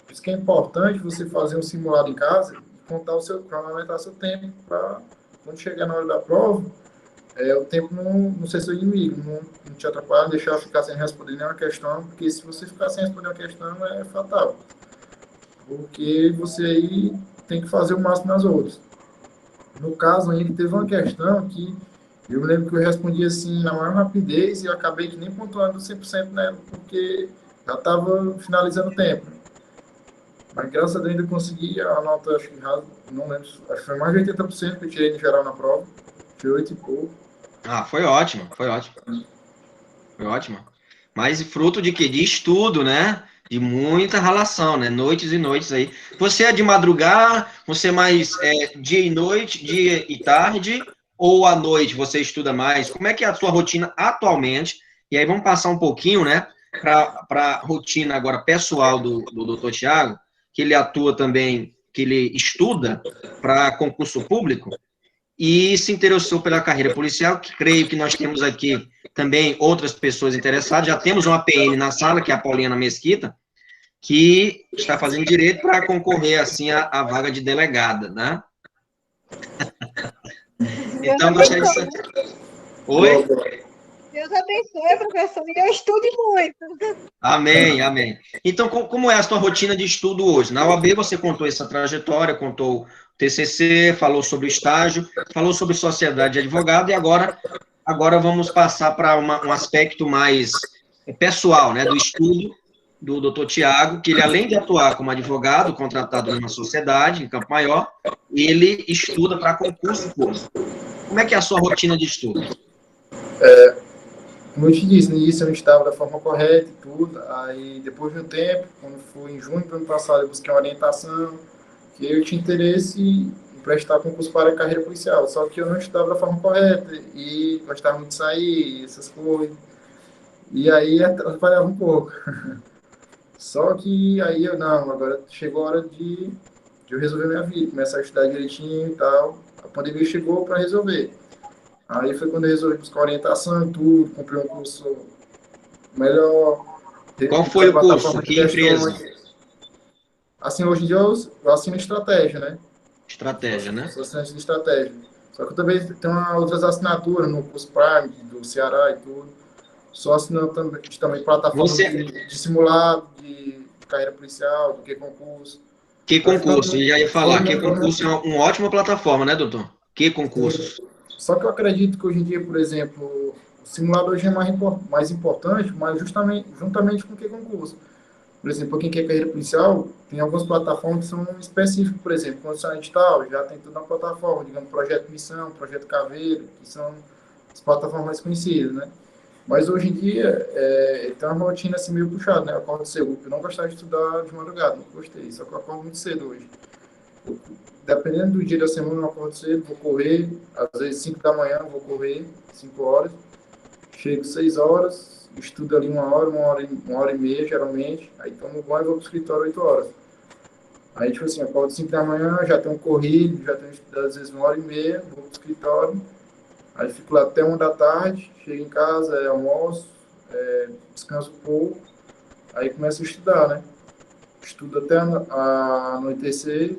B: Por isso que é importante você fazer um simulado em casa e contar cronometrar seu tempo para quando chegar na hora da prova, o tempo não ser seu inimigo, não te atrapalhar, não deixar ficar sem responder nenhuma questão, porque se você ficar sem responder uma questão é fatal. Porque você aí tem que fazer o máximo nas outras. No caso, ainda teve uma questão que eu me lembro que eu respondi assim na maior rapidez e eu acabei que nem pontuando 100% nela, porque já estava finalizando o tempo. Mas graças a Deus ainda consegui a nota, acho que não lembro, acho que foi mais de 80% que eu tirei no geral na prova. Tirei 8 e pouco.
A: Ah, foi ótimo, foi ótimo. Foi ótimo. Mas fruto de quê? De estudo, né? De muita relação, né? Noites e noites aí. Você é de madrugar? Você é mais dia e noite, dia e tarde? Ou à noite você estuda mais? Como é que é a sua rotina atualmente? E aí vamos passar um pouquinho, né? Para a rotina agora pessoal do Dr. Tiago, que ele atua também, que ele estuda para concurso público e se interessou pela carreira policial, que creio que nós temos aqui também outras pessoas interessadas. Já temos uma PM na sala, que é a Pauliana Mesquita, que está fazendo direito para concorrer, assim, à vaga de delegada, né? Então, gostaria de saber... Oi?
C: Deus abençoe, professor, e eu estude muito.
A: Amém, amém. Então, como é a sua rotina de estudo hoje? Na UAB você contou essa trajetória, contou o TCC, falou sobre o estágio, falou sobre sociedade de advogado, e agora vamos passar para um aspecto mais pessoal, né, do estudo do Dr. Tiago, que ele, além de atuar como advogado, contratado numa sociedade, em Campo Maior, ele estuda para concurso público. Como é que é a sua rotina de estudo?
B: Como eu te disse, no início eu não estava da forma correta e tudo, aí depois de um tempo, quando foi em junho do ano passado, eu busquei uma orientação, que eu tinha interesse em prestar concurso para a carreira policial, só que eu não estudava da forma correta e gostava muito de sair, essas coisas, e aí atrapalhava um pouco. Só que aí agora chegou a hora de eu resolver minha vida, começar a estudar direitinho e tal, a pandemia chegou para resolver. Aí foi quando eu resolvi buscar orientação e tudo, comprei um curso melhor.
A: Qual foi o curso?
B: De
A: Que empresa?
B: Assim, hoje em dia eu assino estratégia, né?
A: Estratégia, né?
B: Sou assinante de estratégia. Só que eu também tenho outras assinaturas no curso Prime, do Ceará e tudo. Sou assinante também plataformas de simulado, de carreira policial, do que concurso.
A: Que concurso? Eu já ia falar. Que concurso é uma ótima plataforma, né, doutor? Que concursos?
B: Só que eu acredito que hoje em dia, por exemplo, o simulado hoje é mais importante, mas juntamente com o que concurso. Por exemplo, quem quer carreira policial, tem algumas plataformas que são específicas, por exemplo, condição edital, já tem tudo na plataforma, digamos, Projeto Missão, Projeto Caveiro, que são as plataformas mais conhecidas, né? Mas hoje em dia, tem uma rotina assim meio puxada, né? Eu acordo cedo. Eu não gostava de estudar de madrugada, não gostei, só que eu acordo muito cedo hoje. Dependendo do dia da semana, eu acordo cedo, vou correr, às vezes 5 da manhã, vou correr, 5 horas, chego 6 horas, estudo ali uma hora e meia, geralmente, aí tomo banho e vou para o escritório 8 horas. Aí, tipo assim, acordo 5 da manhã, já tenho corrido, já tenho estudado às vezes uma hora e meia, vou para o escritório, aí fico lá até 1 da tarde, chego em casa, almoço, descanso um pouco, aí começo a estudar, né? Estudo até anoitecer.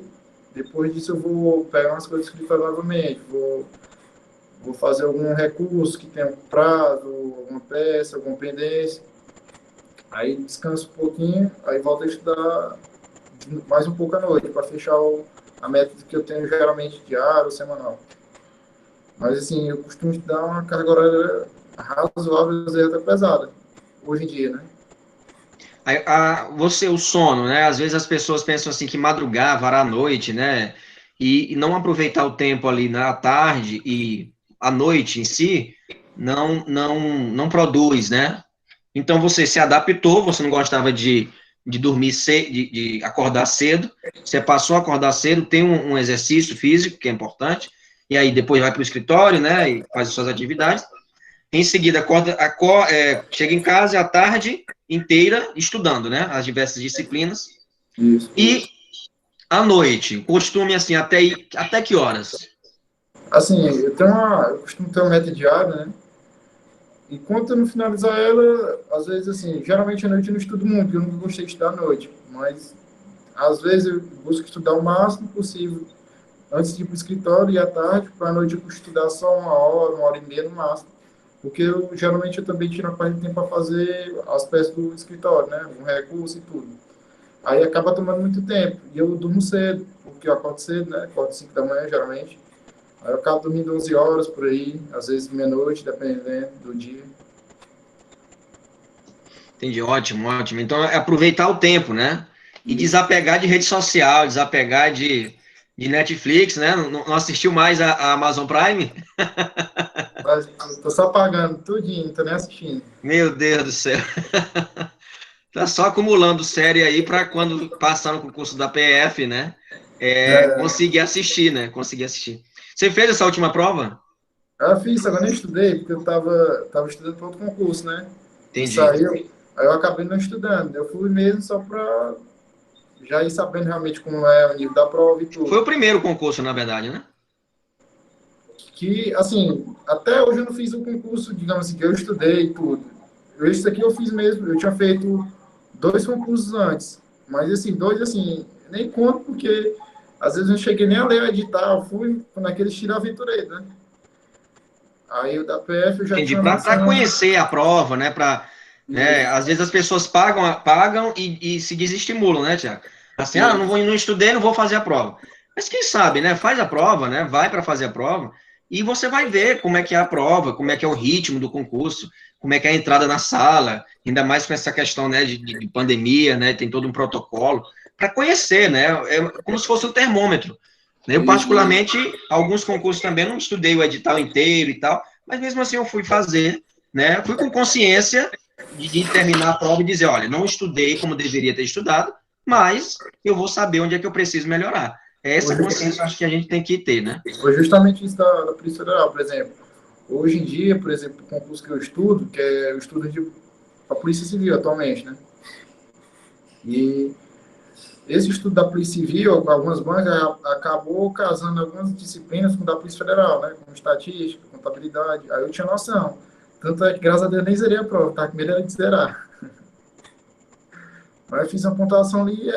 B: Depois disso eu vou pegar umas coisas que ele novamente, vou fazer algum recurso que tenha prazo, alguma peça, alguma pendência. Aí descanso um pouquinho, aí volto a estudar mais um pouco à noite, para fechar a meta que eu tenho geralmente diário ou semanal. Mas assim, eu costumo estudar uma carga horária razoável, às vezes até pesada, hoje em dia, né?
A: O sono, né? Às vezes as pessoas pensam assim que madrugar, varar a noite, né? E não aproveitar o tempo ali na tarde e à noite em si, não produz, né? Então você se adaptou, você não gostava de dormir cedo, de acordar cedo, você passou a acordar cedo, tem um exercício físico que é importante, e aí depois vai para o escritório, né? E faz as suas atividades. Em seguida, chega em casa à tarde inteira estudando, né? As diversas disciplinas.
B: Isso.
A: E à noite, costume, assim, até que horas?
B: Assim, eu costumo ter uma meta diária, né? Enquanto eu não finalizar ela, às vezes, assim, geralmente à noite eu não estudo muito, eu nunca gostei de estudar à noite, mas às vezes eu busco estudar o máximo possível antes de ir para o escritório e à tarde, para a noite eu estudar só uma hora e meia no máximo, porque geralmente eu também tiro uma parte do tempo para fazer as peças do escritório, né? Um recurso e tudo. Aí acaba tomando muito tempo. E eu durmo cedo, porque eu acordo cedo, né? Acordo 5 da manhã, geralmente. Aí eu acabo dormindo 11 horas por aí, às vezes meia-noite, dependendo do dia.
A: Entendi, ótimo, ótimo. Então, é aproveitar o tempo, né? E
B: Isso.
A: desapegar de rede social, desapegar de Netflix, né? Não assistiu mais a Amazon Prime?
B: Mas eu tô só pagando tudinho, não tô nem assistindo.
A: Meu Deus do céu. Tá só acumulando série aí para quando passar no concurso da PF, né?
B: É,
A: Conseguir assistir, né? Conseguir assistir. Você fez essa última prova?
B: eu fiz, agora nem estudei, porque eu tava estudando para outro concurso, né? E
A: Entendi.
B: saiu, aí eu acabei não estudando. Eu fui mesmo só para já ir sabendo realmente como é o nível da prova e
A: Foi
B: tudo.
A: o primeiro concurso, na verdade, né?
B: Que, assim, até hoje eu não fiz o concurso, digamos assim, que eu estudei e tudo. Esse aqui eu fiz mesmo, eu tinha feito 2 concursos antes, mas, assim, nem conto, porque às vezes eu não cheguei nem a ler o edital, fui naquele estilo aventureiro, né? Aí o da PF eu já
A: Entendi.
B: tinha
A: Para
B: noção.
A: conhecer a prova, né? Né?
B: Isso,
A: Às vezes as pessoas pagam e se desestimulam, né, Tiago? Assim,
B: isso.
A: não estudei, não vou fazer a prova. Mas quem sabe, né? Faz a prova, né? Vai para fazer a prova e você vai ver como é que é a prova, como é que é o ritmo do concurso, como é que é a entrada na sala, ainda mais com essa questão, né, de pandemia, né? Tem todo um protocolo para conhecer, né? É como se fosse um termômetro. Eu,
B: E,
A: particularmente, alguns concursos também não estudei o edital inteiro e tal, mas mesmo assim eu fui fazer, né? Fui com consciência de terminar a prova e dizer, olha, não estudei como deveria ter estudado, mas eu vou saber onde é que eu preciso melhorar. É essa consciência, eu acho que a gente tem que ter, né?
B: foi justamente isso da Polícia Federal, por exemplo. Hoje em dia, por exemplo, o concurso que eu estudo, que é o estudo de a Polícia Civil atualmente, né? E esse estudo da Polícia Civil, com algumas bancas, acabou casando algumas disciplinas com da Polícia Federal, né? Como estatística, contabilidade. Aí eu tinha noção. Tanto é que, graças a Deus, nem zerei a prova, tá? Com medo era de zerar. Mas eu fiz uma pontuação ali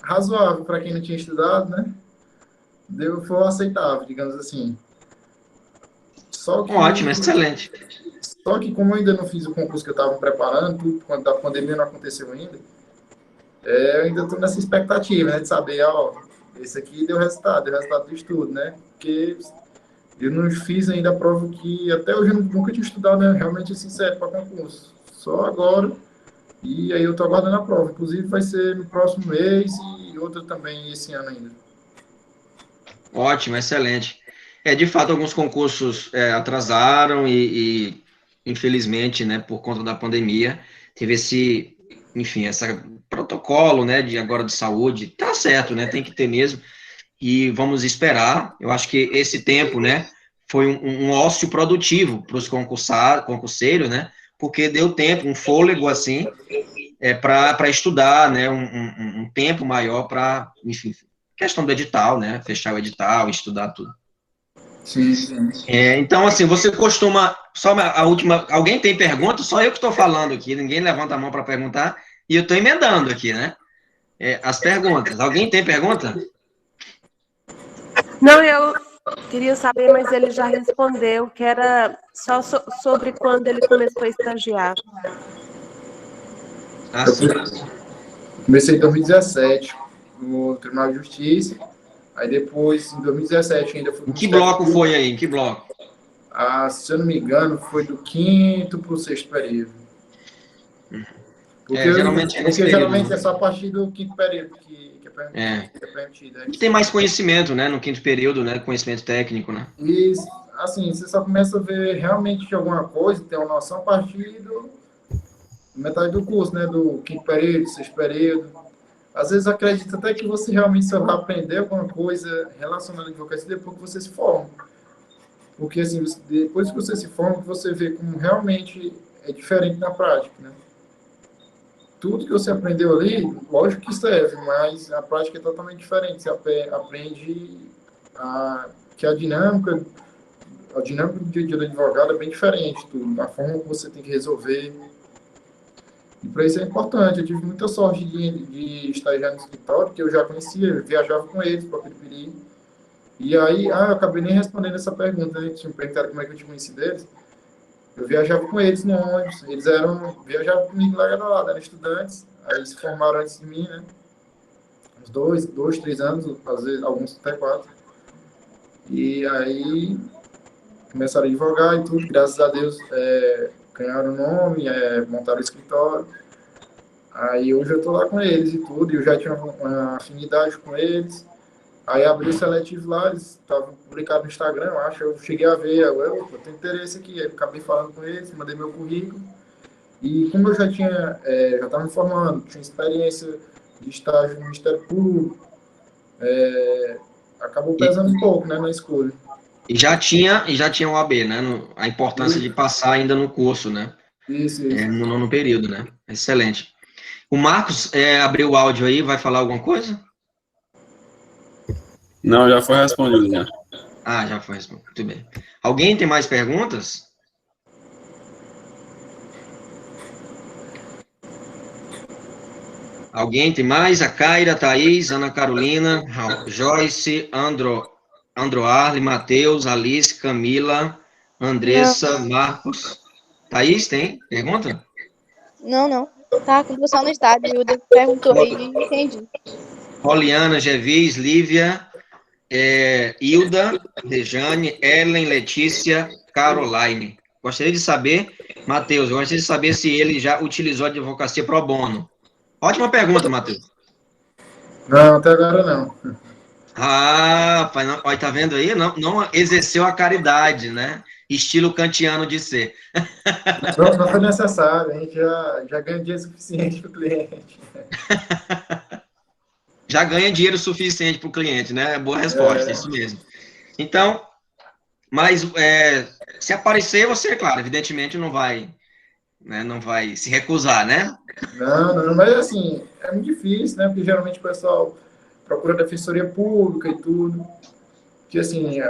B: razoável para quem não tinha estudado, né? Foi aceitável, digamos assim. Só
A: Ótimo,
B: que,
A: excelente.
B: só que como eu ainda não fiz o concurso que eu estava me preparando, tudo, quando a pandemia não aconteceu ainda, eu ainda estou nessa expectativa, né? De saber, ó, esse aqui deu resultado do estudo, né? Porque eu não fiz ainda a prova que até hoje eu nunca tinha estudado, né? Realmente assim, sério, para concurso. Só agora. E aí eu estou aguardando a prova. Inclusive vai ser no próximo mês e outra também esse ano ainda.
A: Ótimo, excelente. De fato, alguns concursos atrasaram infelizmente, né, por conta da pandemia, teve esse protocolo, né, de agora de saúde. Tá certo, né, tem que ter mesmo. E vamos esperar. Eu acho que esse tempo, né, foi um ócio produtivo para os concurseiros, né, porque deu tempo, um fôlego assim, para estudar, né, um tempo maior para, enfim, questão do edital, né, fechar o edital, estudar tudo.
B: Sim, sim.
A: Então, assim, você costuma, só a última, alguém tem pergunta? Só eu que estou falando aqui, ninguém levanta a mão para perguntar, e eu estou emendando aqui, né, as perguntas. Alguém tem pergunta?
D: Não, eu queria saber, mas ele já respondeu que era só sobre quando ele começou a estagiar.
A: Ah,
B: Eu
A: sim.
B: comecei em 2017 no Tribunal de Justiça. Aí depois, em 2017, ainda fui para
A: Em
B: o
A: que
B: Ministério
A: bloco
B: Público.
A: foi aí? Em que bloco?
B: Se eu não me engano, foi do quinto para o sexto período.
A: Geralmente é nesse
B: Porque
A: período
B: geralmente é
A: mesmo.
B: só a partir do quinto período
A: É.
B: que é permitido.
A: E tem mais conhecimento, né, no quinto período, né, conhecimento técnico, né?
B: E, assim, você só começa a ver realmente de alguma coisa, ter uma noção a partir metade do curso, né? Do quinto período, sexto período. Às vezes acredita até que você realmente só vai aprender alguma coisa relacionada à advocacia depois que você se forma. Porque, assim, depois que você se forma, você vê como realmente é diferente na prática, né? tudo que você aprendeu ali, lógico que serve, mas a prática é totalmente diferente. Você aprende que a dinâmica do dia a dia do advogado é bem diferente, tudo, a forma que você tem que resolver. E para isso é importante. Eu tive muita sorte de estagiar no escritório, que eu já conhecia, eu viajava com eles para Piripiri. E aí, eu acabei nem respondendo essa pergunta, né? Tinha me perguntado como é que eu te conheci deles. Eu viajava com eles no ônibus, eles viajavam comigo lá lado, eram estudantes, aí eles se formaram antes de mim, né? Uns 3 anos, às vezes, alguns até 4. E aí começaram a advogar e tudo, graças a Deus ganharam o nome, montaram o escritório. Aí hoje eu tô lá com eles e tudo, e eu já tinha uma afinidade com eles. Aí abri o seletivo lá, eles estavam publicados no Instagram, eu acho, eu cheguei a ver, eu tenho interesse aqui, eu acabei falando com eles, mandei meu currículo, e como eu já estava me formando, tinha experiência de estágio no Ministério Público, acabou pesando um pouco, né, na escolha.
A: E já tinha o AB, né? A importância de passar ainda no curso, né?
B: Isso.
A: No nono período, né? Excelente. O Marcos abriu o áudio aí, vai falar alguma coisa?
E: Não, já foi respondido, já.
A: Já foi respondido. Muito bem. Alguém tem mais perguntas? Alguém tem mais? A Caira, Thaís, Ana Carolina, Joyce, Andro Arle, Matheus, Alice, Camila, Andressa, Marcos. Thaís, tem pergunta?
F: Não. Tá com pessoal no estádio, o Deus perguntou aí e entendi.
A: Poliana, Gevis, Lívia, Hilda, Rejane, Ellen, Letícia, Caroline. Gostaria de saber, Matheus, eu gostaria de saber se ele já utilizou a advocacia pro bono. Ótima pergunta, Matheus.
B: Não, até agora não.
A: Pai, não, olha, tá vendo aí? Não exerceu a caridade, né? Estilo kantiano de ser.
B: Não foi necessário, a gente já ganha dinheiro suficiente para o cliente.
A: Já ganha dinheiro suficiente para o cliente, né? Boa resposta, isso mesmo. Então, mas se aparecer, você, claro, evidentemente não vai se recusar, né?
B: Não, mas assim, é muito difícil, né? Porque geralmente o pessoal procura defensoria pública e tudo. Que assim,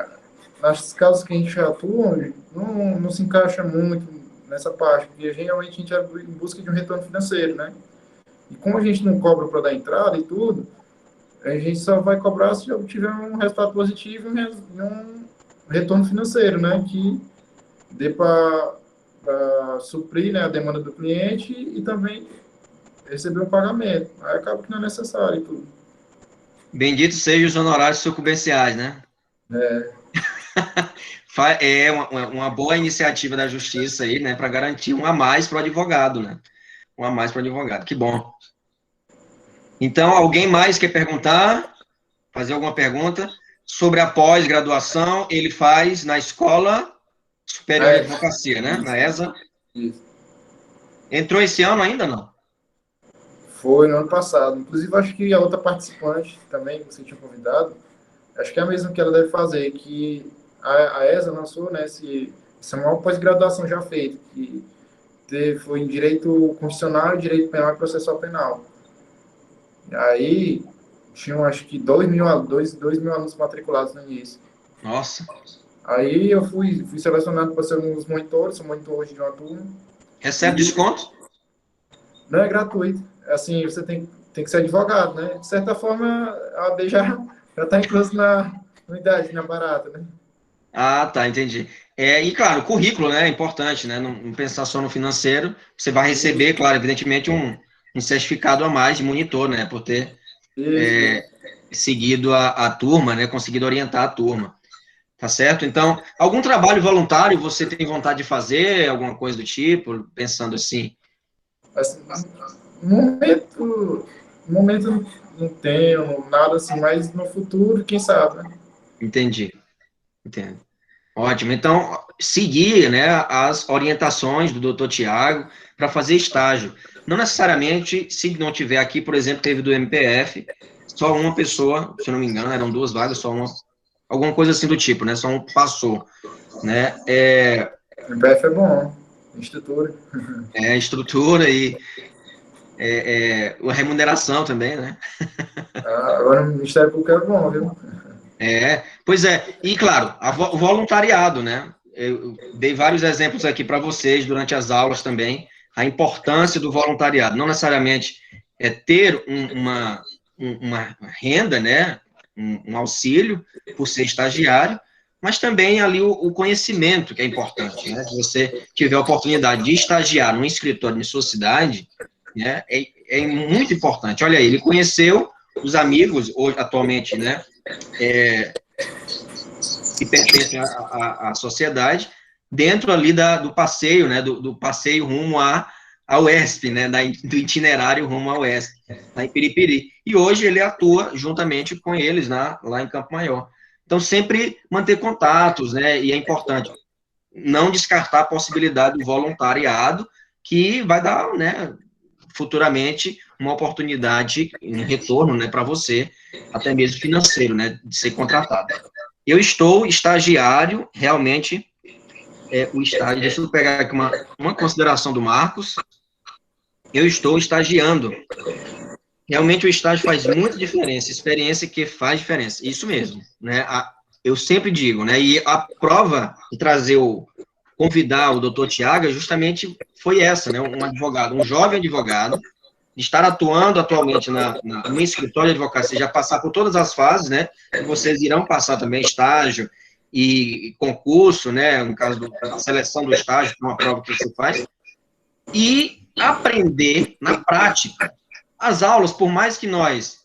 B: nas casos que a gente atua, não se encaixa muito nessa parte, porque geralmente a gente é em busca de um retorno financeiro, né? E como a gente não cobra para dar entrada e tudo, a gente só vai cobrar se tiver um resultado positivo e um retorno financeiro, né? Que dê para suprir, né, a demanda do cliente e também receber um pagamento. Aí acaba que não é necessário e tudo.
A: Bendito sejam os honorários sucumbenciais, né? É uma boa iniciativa da justiça aí, né, para garantir um a mais para o advogado, né? Um a mais para o advogado, que bom. Então, alguém mais quer perguntar? Fazer alguma pergunta? Sobre a pós-graduação, ele faz na Escola Superior de Advocacia, né? Na ESA.
B: Isso.
A: Entrou esse ano ainda, não?
B: Foi no ano passado. Inclusive, acho que a outra participante também, que você tinha convidado, acho que é a mesma que ela deve fazer, que a ESA lançou, né, essa maior pós-graduação já feita, que foi em Direito Constitucional, Direito Penal e Processual Penal. E aí, tinham acho que 2 mil alunos matriculados no início.
A: Nossa.
B: Aí eu fui selecionado para ser um dos monitores, sou monitor hoje de uma turma.
A: Recebe desconto?
B: Não é gratuito. Assim, você tem que ser advogado, né? De certa forma, a AD já está incluso na unidade, na barata, né?
A: Tá, entendi. E claro, o currículo, né, é importante, né? Não pensar só no financeiro. Você vai receber, claro, evidentemente, um certificado a mais de monitor, né? Por ter seguido a turma, né? Conseguido orientar a turma. Tá certo? Então, algum trabalho voluntário você tem vontade de fazer, alguma coisa do tipo, pensando assim?
B: Assim, no momento não tenho nada assim, mas no futuro, quem sabe, né?
A: Entendi. Entendo. Ótimo. Então, seguir, né, as orientações do Dr. Tiago para fazer estágio. Não necessariamente, se não tiver aqui, por exemplo, teve do MPF, só uma pessoa, se eu não me engano, eram 2 vagas, só uma, alguma coisa assim do tipo, né? Só um passou, né?
B: MPF é bom, estrutura.
A: Estrutura a remuneração também, né?
B: Agora o Ministério Público é bom, viu?
A: Pois é, e claro, o voluntariado, né? Eu dei vários exemplos aqui para vocês durante as aulas também, a importância do voluntariado, não necessariamente ter uma renda, né? Um auxílio por ser estagiário, mas também ali o conhecimento, que é importante, né? Se você tiver a oportunidade de estagiar num escritório em sua cidade, né? É muito importante. Olha aí, ele conheceu os amigos, hoje, atualmente, né? Que pertencem à sociedade, dentro ali do passeio, né, do passeio rumo à UESP, né, do itinerário rumo à UESP, lá em Piripiri. E hoje ele atua juntamente com eles lá em Campo Maior. Então, sempre manter contatos, né, e é importante não descartar a possibilidade do voluntariado, que vai dar, né, futuramente, uma oportunidade em retorno, né, para você, até mesmo financeiro, né, de ser contratado. Eu estou estagiário, realmente, o estágio, deixa eu pegar aqui uma consideração do Marcos, eu estou estagiando. Realmente o estágio faz muita diferença, experiência que faz diferença, isso mesmo, né, eu sempre digo, né, e a prova de convidar o doutor Tiago justamente foi essa, né, um advogado, um jovem advogado, de estar atuando atualmente no escritório de advocacia, já passar por todas as fases, né, que vocês irão passar também, estágio e concurso, né, no caso da seleção do estágio, que é uma prova que você faz, e aprender na prática. As aulas, por mais que nós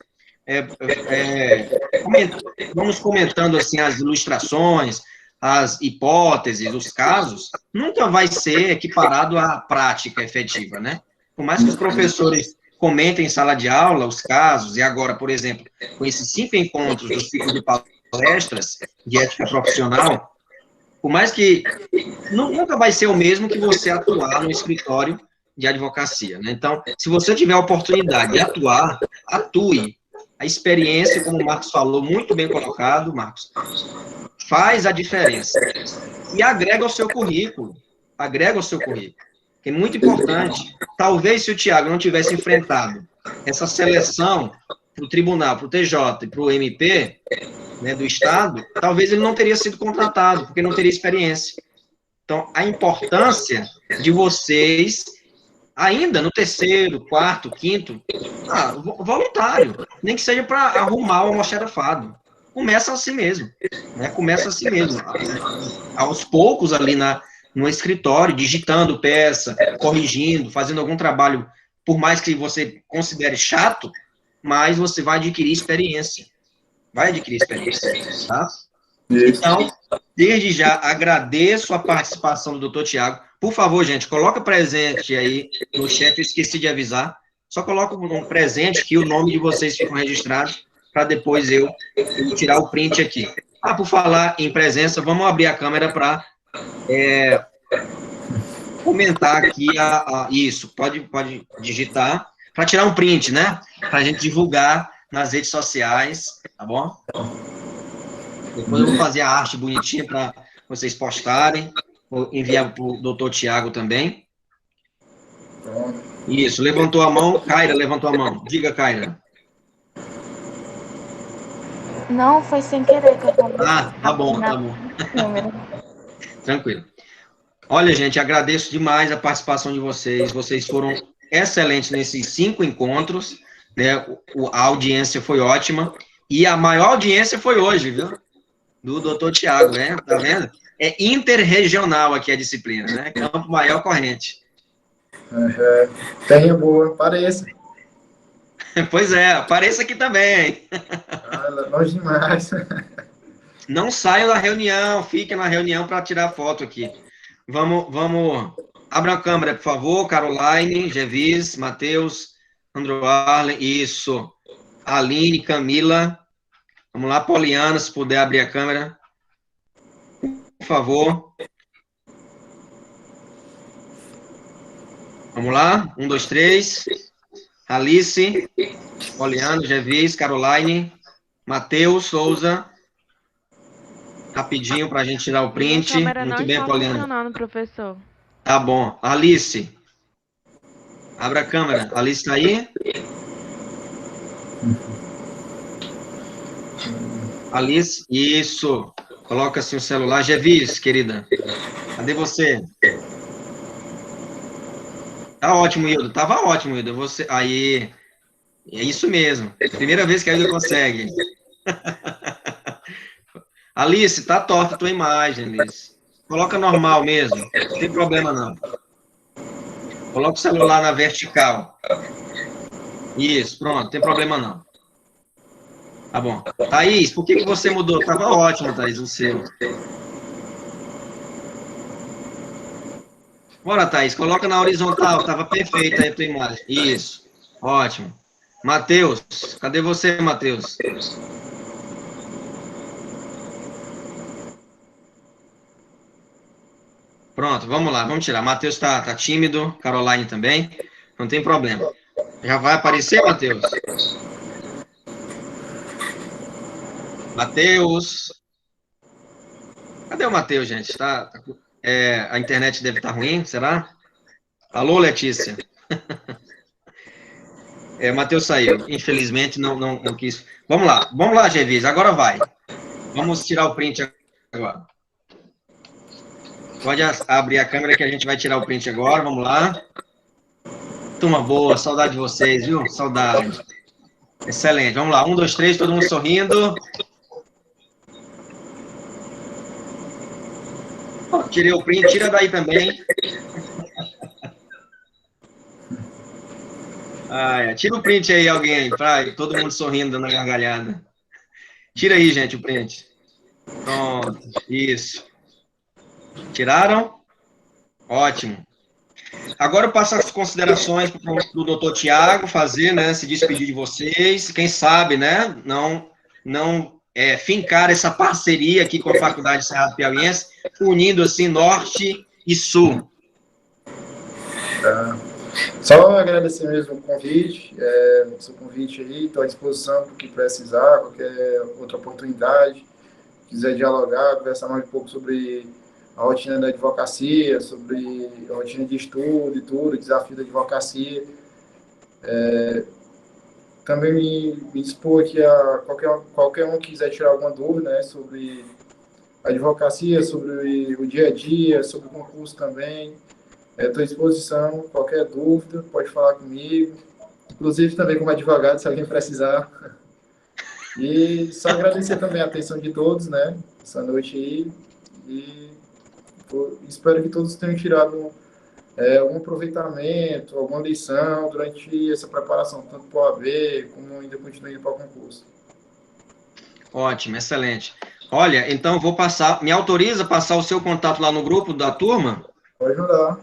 A: vamos comentando assim as ilustrações, as hipóteses, os casos, nunca vai ser equiparado à prática efetiva, né? Por mais que os professores comentem em sala de aula os casos, e agora, por exemplo, com esses 5 encontros do ciclo de palestras de ética profissional, por mais que nunca vai ser o mesmo que você atuar no escritório de advocacia, né? Então, se você tiver a oportunidade de atuar, atue. A experiência, como o Marcos falou, muito bem colocado, Marcos, faz a diferença. E agrega ao seu currículo. Que é muito importante. Talvez se o Tiago não tivesse enfrentado essa seleção para o tribunal, para o TJ e para o MP, né, do Estado, talvez ele não teria sido contratado, porque não teria experiência. Então, a importância de vocês, ainda no 3º, 4º, 5º, voluntário, nem que seja para arrumar o almoxarifado. Começa assim mesmo, né? Começa assim mesmo, aos poucos ali no escritório, digitando peça, corrigindo, fazendo algum trabalho, por mais que você considere chato, mas você vai adquirir experiência. Tá? Então, desde já, agradeço a participação do doutor Tiago. Por favor, gente, coloca presente aí no chat, eu esqueci de avisar. Só coloca um presente que o nome de vocês ficam registrados, para depois eu tirar o print aqui. Por falar em presença, vamos abrir a câmera para comentar aqui isso. Pode digitar, para tirar um print, né? Para a gente divulgar nas redes sociais, tá bom? Depois eu vou fazer a arte bonitinha para vocês postarem. Vou enviar para o doutor Tiago também. Isso, levantou a mão. Kaira levantou a mão. Diga, Kaira.
F: Não, foi sem querer que eu tava.
A: Tá bom. Tranquilo. Olha, gente, agradeço demais a participação de vocês. Vocês foram excelentes nesses 5 encontros, né? A audiência foi ótima. E a maior audiência foi hoje, viu? Do doutor Tiago, né? Tá vendo? É interregional aqui a disciplina, né? Campo Maior Corrente.
B: Terra boa, pareça.
A: Pois é, apareça aqui também.
B: Longe demais.
A: Não saiam da reunião, fiquem na reunião para tirar foto aqui. Vamos. Abra a câmera, por favor. Caroline, Gevis, Matheus, Andrew Arlen, isso. Aline, Camila. Vamos lá, Poliana, se puder abrir a câmera. Por favor. Vamos lá. 1, 2, 3. Alice, Poliana, Gevis, Caroline, Matheus, Souza. Rapidinho para a gente tirar o print.
G: A câmera
A: muito
G: não
A: bem,
G: está
A: Poliana.
G: funcionando, professor.
A: Tá bom. Alice. Abra a câmera. Alice está aí? Alice, isso. Coloca assim o celular. Gevis, querida. Cadê você? Tá ótimo, Hilda. Tava ótimo, Hilda. Você... Aí. É isso mesmo. Primeira vez que a Hilda consegue. Alice, tá torta a tua imagem, Alice. Coloca normal mesmo. Não tem problema, não. Coloca o celular na vertical. Isso, pronto. Não tem problema, não. Tá bom. Thaís, por que você mudou? Tava ótimo, Thaís, o seu. Bora, Thaís, coloca na horizontal. Tava perfeita aí a tua imagem. Isso. Ótimo. Matheus, cadê você, Matheus? Pronto, vamos lá, vamos tirar. Matheus tá tímido, Caroline também. Não tem problema. Já vai aparecer, Matheus? Matheus. Cadê o Matheus, gente? A internet deve estar ruim, será? Alô, Letícia. Matheus saiu. Infelizmente, não quis. Vamos lá, Gevis, agora vai. Vamos tirar o print agora. Pode abrir a câmera que a gente vai tirar o print agora, vamos lá. Turma boa, saudade de vocês, viu? Saudade. Excelente, vamos lá. 1, 2, 3, todo mundo sorrindo. Tirei o print, tira daí também. Tira o print aí, alguém, para todo mundo sorrindo, dando a gargalhada. Tira aí, gente, o print. Pronto, isso. Tiraram? Ótimo. Agora eu passo as considerações para o doutor Tiago fazer, né, se despedir de vocês. Quem sabe, né, não fincar essa parceria aqui com a Faculdade Cerrado Piauiense, unindo assim Norte e Sul.
B: Só agradecer mesmo o convite, seu convite aí, estou à disposição para o que precisar, qualquer outra oportunidade, quiser dialogar, conversar mais um pouco sobre a rotina da advocacia, sobre a rotina de estudo e tudo, o desafio da advocacia. Também me dispor aqui a qualquer um que quiser tirar alguma dúvida, né, sobre a advocacia, sobre o dia a dia, sobre o concurso também. Estou à disposição, qualquer dúvida, pode falar comigo. Inclusive também como advogado, se alguém precisar. E só agradecer também a atenção de todos, né, essa noite aí. E espero que todos tenham tirado algum aproveitamento, alguma lição durante essa preparação, tanto para o AB, como ainda continue indo para o concurso.
A: Ótimo, excelente. Olha, então vou passar, me autoriza a passar o seu contato lá no grupo da turma?
B: Pode mandar.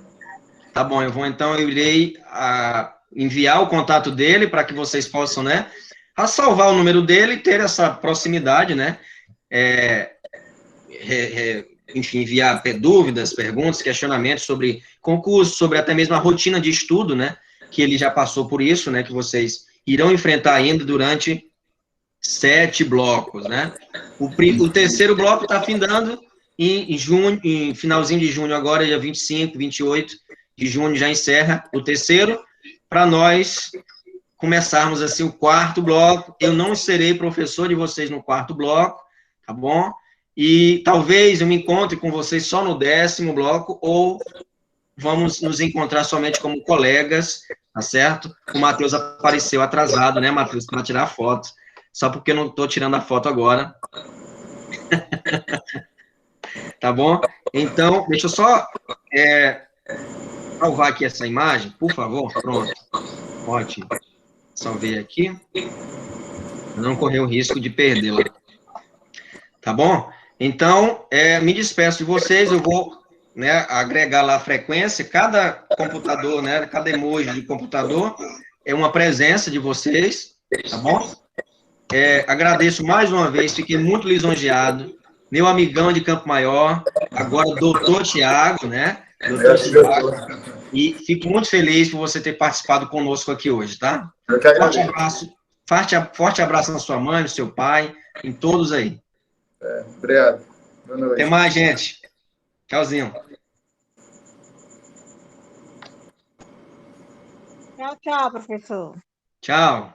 A: Tá bom, eu irei enviar o contato dele para que vocês possam, né, salvar o número dele e ter essa proximidade, né, enfim, enviar dúvidas, perguntas, questionamentos sobre concurso, sobre até mesmo a rotina de estudo, né, que ele já passou por isso, né, que vocês irão enfrentar ainda durante 7 blocos, né. O terceiro bloco está findando em junho, em finalzinho de junho agora, dia 25, 28 de junho já encerra o terceiro, para nós começarmos assim o quarto bloco. Eu não serei professor de vocês no quarto bloco, tá bom? E talvez eu me encontre com vocês só no 10º bloco, ou vamos nos encontrar somente como colegas, tá certo? O Matheus apareceu atrasado, né, Matheus, para tirar a foto, só porque eu não estou tirando a foto agora. Tá bom? Então, deixa eu só salvar aqui essa imagem, por favor. Pronto. Ótimo. Salvei aqui. Não correr o risco de perdê-la. Tá bom? Então, me despeço de vocês. Eu vou, né, agregar lá a frequência. Cada computador, né, cada emoji de computador é uma presença de vocês. Tá bom? Agradeço mais uma vez. Fiquei muito lisonjeado. Meu amigão de Campo Maior, agora doutor Tiago, né? Doutor Tiago. E fico muito feliz por você ter participado conosco aqui hoje, tá? Forte abraço, forte abraço na sua mãe, no seu pai, em todos aí.
B: Obrigado. Boa noite.
A: Até mais, gente. Tchauzinho.
C: Tchau, tchau, professor.
A: Tchau.